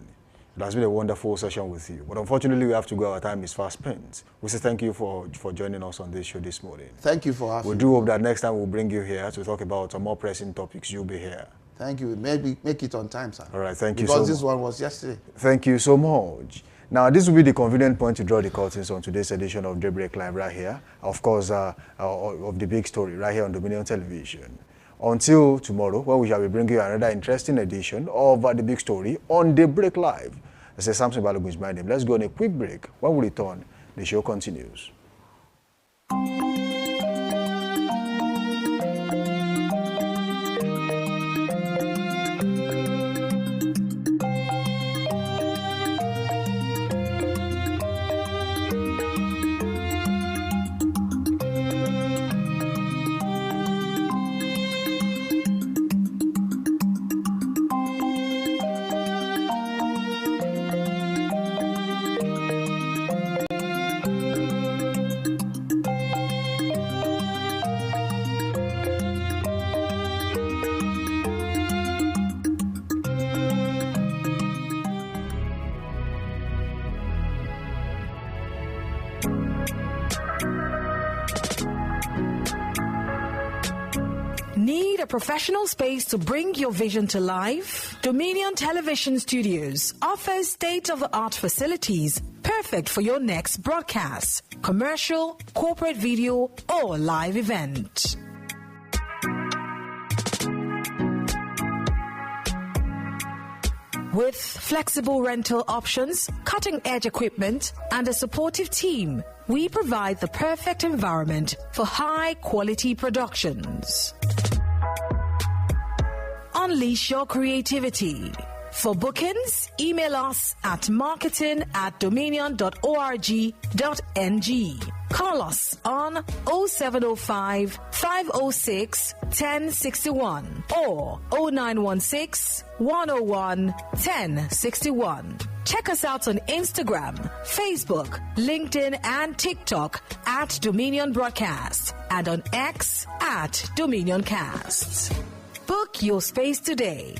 It has been a wonderful session with you. But unfortunately, we have to go. Our time is fast spent. We say thank you for joining us on this show this morning. Thank you for having me. We do hope that next time we'll bring you here to talk about more pressing topics. You'll be here. Thank you. Maybe make it on time, sir. All right, thank you so much. Because this one was yesterday. Thank you so much. Now, this will be the convenient point to draw the curtains on today's edition of Daybreak Live right here. Of course, of the big story right here on Dominion Television. Until tomorrow, where we shall be bringing you another interesting edition of the big story on Daybreak Live. I say Samson Balogun is my name. Let's go on a quick break. When we return, the show continues. Need a professional space to bring your vision to life? Dominion Television Studios offers state-of-the-art facilities perfect for your next broadcast, commercial, corporate video, or live event. With flexible rental options, cutting-edge equipment, and a supportive team, we provide the perfect environment for high-quality productions. Unleash your creativity. For bookings, email us at marketing@dominion.org.ng. Call us on 0705 506 1061 or 0916 101 1061. Check us out on Instagram, Facebook, LinkedIn, and TikTok at Dominion Broadcast and on X at Dominion Cast. Book your space today.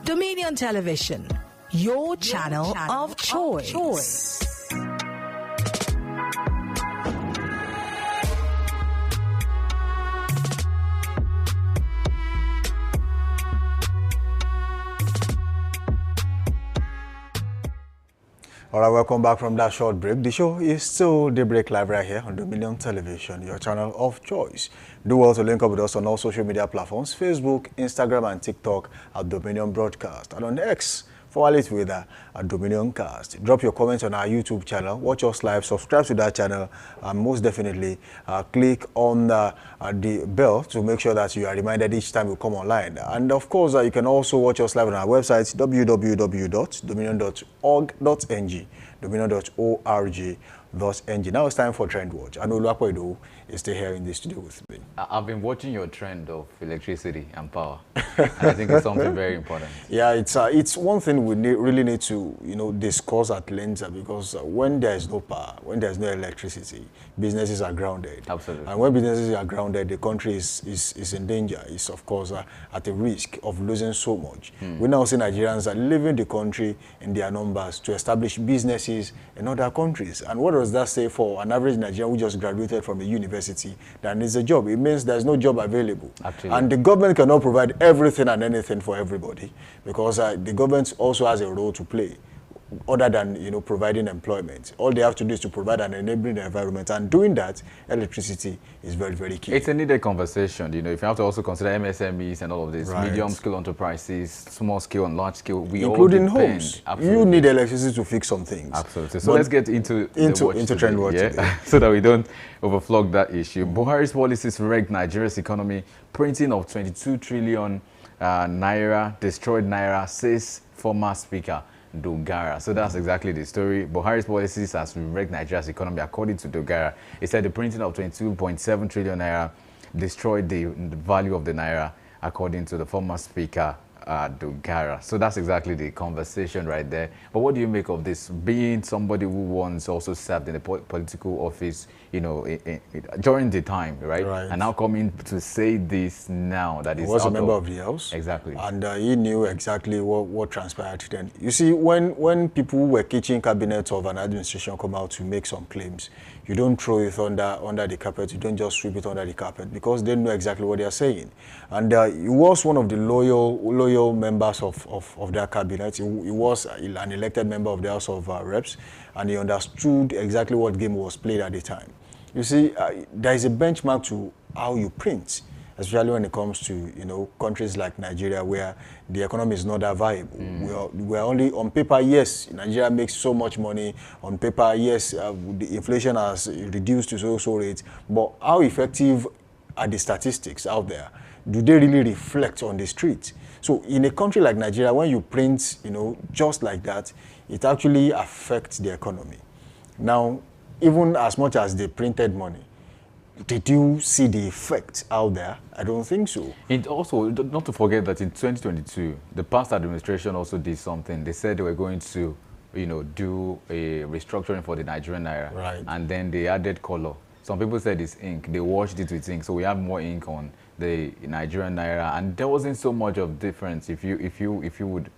Dominion Television, your channel of choice. All right, welcome back from that short break. The show is still Daybreak Live right here on Dominion Television, your channel of choice. Do well to link up with us on all social media platforms, Facebook, Instagram, and TikTok at Dominion Broadcast. And on X, follow it with at Dominion Cast. Drop your comments on our YouTube channel, watch us live, subscribe to that channel, and most definitely click on the bell to make sure that you are reminded each time we come online. And of course, you can also watch us live on our website, www.dominion.org.ng, dominion.org.ng. Now it's time for Trend Watch. And Oluwapo is still here in the studio with me. I've been watching your trend of electricity and power, and I think it's something very important. Yeah, it's one thing we really need to discuss at length, because when there is no power, when there is no electricity, businesses are grounded. Absolutely. And when businesses are grounded, the country is in danger. It's of course at a risk of losing so much. We now see Nigerians are leaving the country in their numbers to establish businesses in other countries. And what does that say for an average Nigerian who just graduated from a university that needs a job? It means there's no job available. Absolutely. And the government cannot provide everything and anything for everybody, because the government also has a role to play other than providing employment. All they have to do is to provide an enabling environment, and doing that, electricity is very, very key. It's a needed conversation. If you have to also consider MSMEs and all of this, right. Medium scale enterprises, small scale and large scale, including all depend. homes. Absolutely. You need electricity to fix some things. Absolutely. So let's get into Trend Watch today. So that we don't overflog that issue. Buhari's policies wrecked Nigeria's economy. Printing of 22 trillion naira destroyed naira, says former speaker Dogara. So that's exactly the story. Buhari's policies has wrecked Nigeria's economy, according to Dogara. He said the printing of 22.7 trillion naira destroyed the value of the naira, according to the former speaker Dogara. So that's exactly the conversation right there. But what do you make of this? Being somebody who once also served in the political office, during the time, right? And now coming to say this now that he was a member of the House. Exactly. And he knew exactly what transpired then. You see, when people who were kitchen cabinets of an administration come out to make some claims, you don't throw it under the carpet. You don't just sweep it under the carpet, because they know exactly what they are saying. And he was one of the loyal members of their cabinet. He was an elected member of the House of Reps, and he understood exactly what game was played at the time. You see, there is a benchmark to how you print, especially when it comes to countries like Nigeria, where the economy is not that viable. We're only on paper. Yes, Nigeria makes so much money on paper. Yes, the inflation has reduced to so rate. But how effective are the statistics out there? Do they really reflect on the street? So in a country like Nigeria, when you print, just like that, it actually affects the economy. Now, even as much as they printed money, did you see the effect out there? I don't think so. It also, not to forget that in 2022, the past administration also did something. They said they were going to, do a restructuring for the Nigerian naira. Right. And then they added color. Some people said it's ink. They washed it with ink, so we have more ink on the Nigerian naira, and there wasn't so much of difference if you would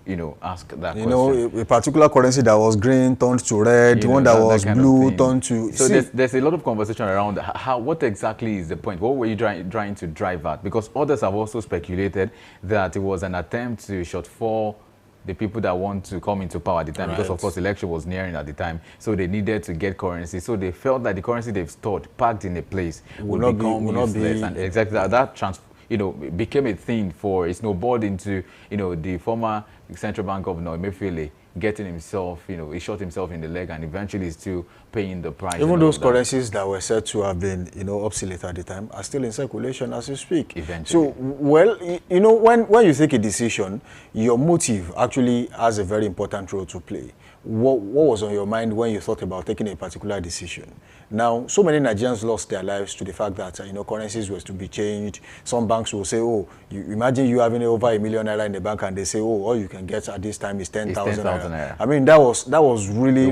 ask that question. A particular currency that was green turned to red, one that was blue turned to. So there's a lot of conversation around what exactly is the point. What were you trying to drive at? Because others have also speculated that it was an attempt to shortfall the people that want to come into power at the time, because of course election was nearing at the time, so they needed to get currency. So they felt that the currency they've stored, packed in a place, will become useless, and exactly that became a thing for it snowballed into, the former central bank governor, Emefiele, getting himself, he shot himself in the leg and eventually still paying the price. Even those currencies that were said to have been, obsolete at the time are still in circulation as you speak. Eventually. So, well, when you take a decision, your motive actually has a very important role to play. What was on your mind when you thought about taking a particular decision? Now, so many Nigerians lost their lives to the fact that, currencies were to be changed. Some banks will say, oh, imagine you having over ₦1 million in the bank and they say, oh, all you can get at this time is 10,000 naira. I mean, that was really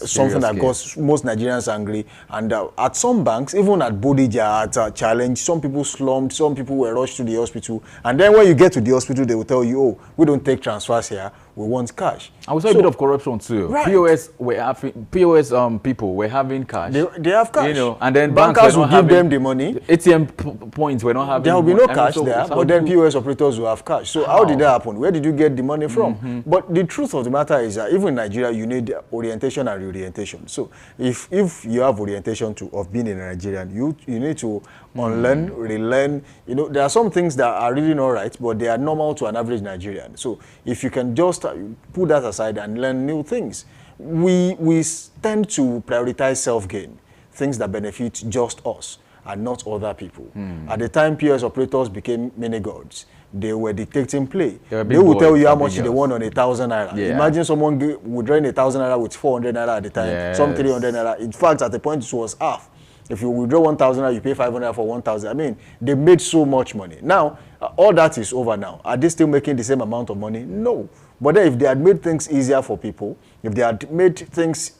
something that got most Nigerians angry. And at some banks, even at Bodija, at Challenge, some people slumped, some people were rushed to the hospital. And then when you get to the hospital, they will tell you, oh, we don't take transfers here, we want cash. I would say a bit of corruption too. Right. POS people were having cash. They have cash. And then bankers will give them the money. ATM points were not having. There will be no cash there, but then POS operators will have cash. So how did that happen? Where did you get the money from? But the truth of the matter is that even in Nigeria, you need orientation and reorientation. So if you have orientation of being a Nigerian, you need to unlearn, relearn. There are some things that are really not right, but they are normal to an average Nigerian. So if you can just put that aside and learn new things, we tend to prioritize self-gain, things that benefit just us and not other people. At the time POS operators became mini gods, they were dictating play. They will tell you how much they want on 1,000 naira. Yeah. Imagine someone would drain 1,000 naira with 400 naira at the time, some 300 naira. In fact, at the point it was half. If you withdraw 1,000 naira, you pay 500 for 1,000. I mean, they made so much money. Now, all that is over now. Are they still making the same amount of money? No. But then if they had made things easier for people, if they had made things,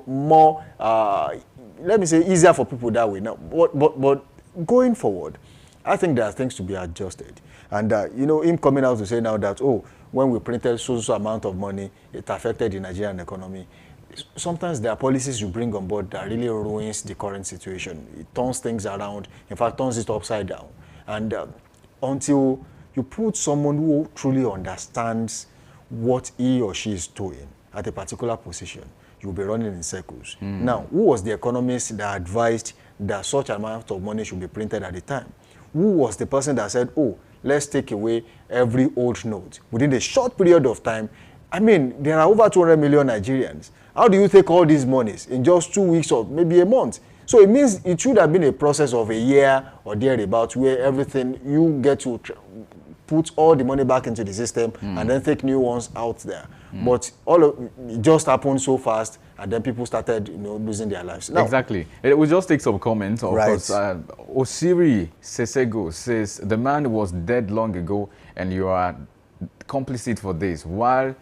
more, let me say, easier for people that way. Now, but going forward, I think there are things to be adjusted. And, him coming out to say now that, oh, when we printed so amount of money, it affected the Nigerian economy. Sometimes there are policies you bring on board that really ruins the current situation. It turns things around, in fact, turns it upside down. And until you put someone who truly understands what he or she is doing at a particular position, you'll be running in circles. Now, who was the economist that advised that such amount of money should be printed at the time? Who was the person that said, oh, let's take away every old note within a short period of time? I mean, there are over 200 million Nigerians. How do you take all these monies in just 2 weeks or maybe a month? So it means it should have been a process of a year or thereabouts where everything, you get to put all the money back into the system and then take new ones out there. But it just happened so fast, and then people started, losing their lives. Now, exactly. We'll just take some comments. Of course, Osiri Sesego says, the man was dead long ago, and you are complicit for this, while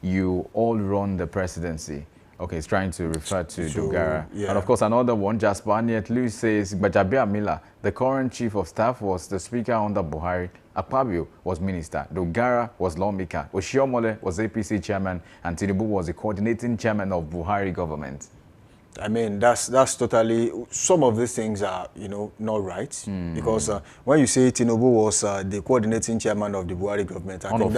you all run the presidency. Okay, he's trying to refer to Dogara. Yeah. And of course, another one, Jasper Anietlu says, Bajabia Mila, the current chief of staff, was the speaker under Buhari. Akpabio was minister. Dogara was lawmaker. Oshiomole was APC chairman. And Tinubu was the coordinating chairman of Buhari government. I mean, that's totally, some of these things are, not right. Because when you say Tinubu was the coordinating chairman of the Buhari government, I think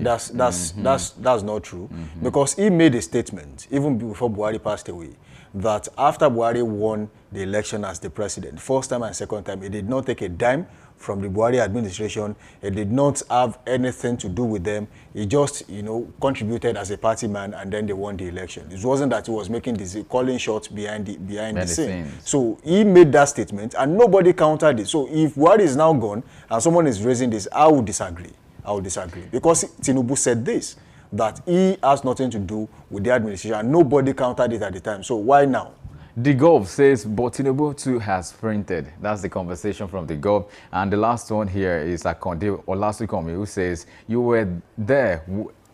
that's not true. Because he made a statement, even before Buhari passed away, that after Buhari won the election as the president, first time and second time, he did not take a dime from the Buhari administration. It did not have anything to do with them. He just, contributed as a party man, and then they won the election. It wasn't that he was making this, calling shots behind the scene. So he made that statement, and nobody countered it. So if Buhari is now gone, and someone is raising this, I would disagree. Because Tinubu said this, that he has nothing to do with the administration, and nobody countered it at the time. So why now? The Gov says, but Tinubu too has printed. That's the conversation from the Gov. And the last one here is Akonde Olasukami, who says, you were there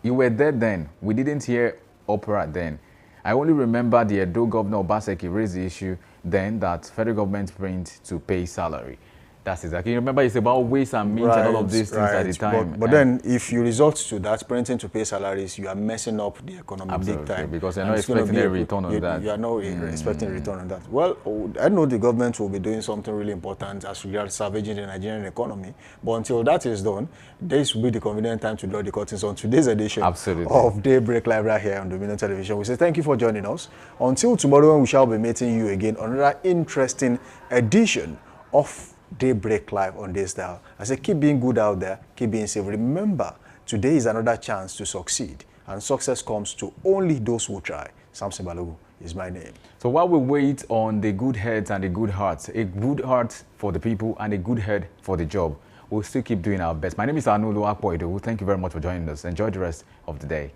then. We didn't hear opera then. I only remember the Edo Governor Obaseki raised the issue then that federal government print to pay salary. That's exactly. You remember, it's about ways and means and all of these things at the time. But then, if you resort to that, printing to pay salaries, you are messing up the economy big time. Because you're not expecting a return on that. You are not expecting a return on that. Well, I know the government will be doing something really important as regards salvaging the Nigerian economy. But until that is done, this will be the convenient time to draw the curtains on today's edition of Daybreak Live right here on Dominion Television. We say thank you for joining us. Until tomorrow, when we shall be meeting you again on another interesting edition of Daybreak Live on this dial. I say keep being good out there, keep being safe. Remember, today is another chance to succeed, and success comes to only those who try. Samson Balogu is my name. So while we wait on the good heads and the good hearts, a good heart for the people and a good head for the job, we'll still keep doing our best. My name is Anulu Akpoido. Thank you very much for joining us. Enjoy the rest of the day.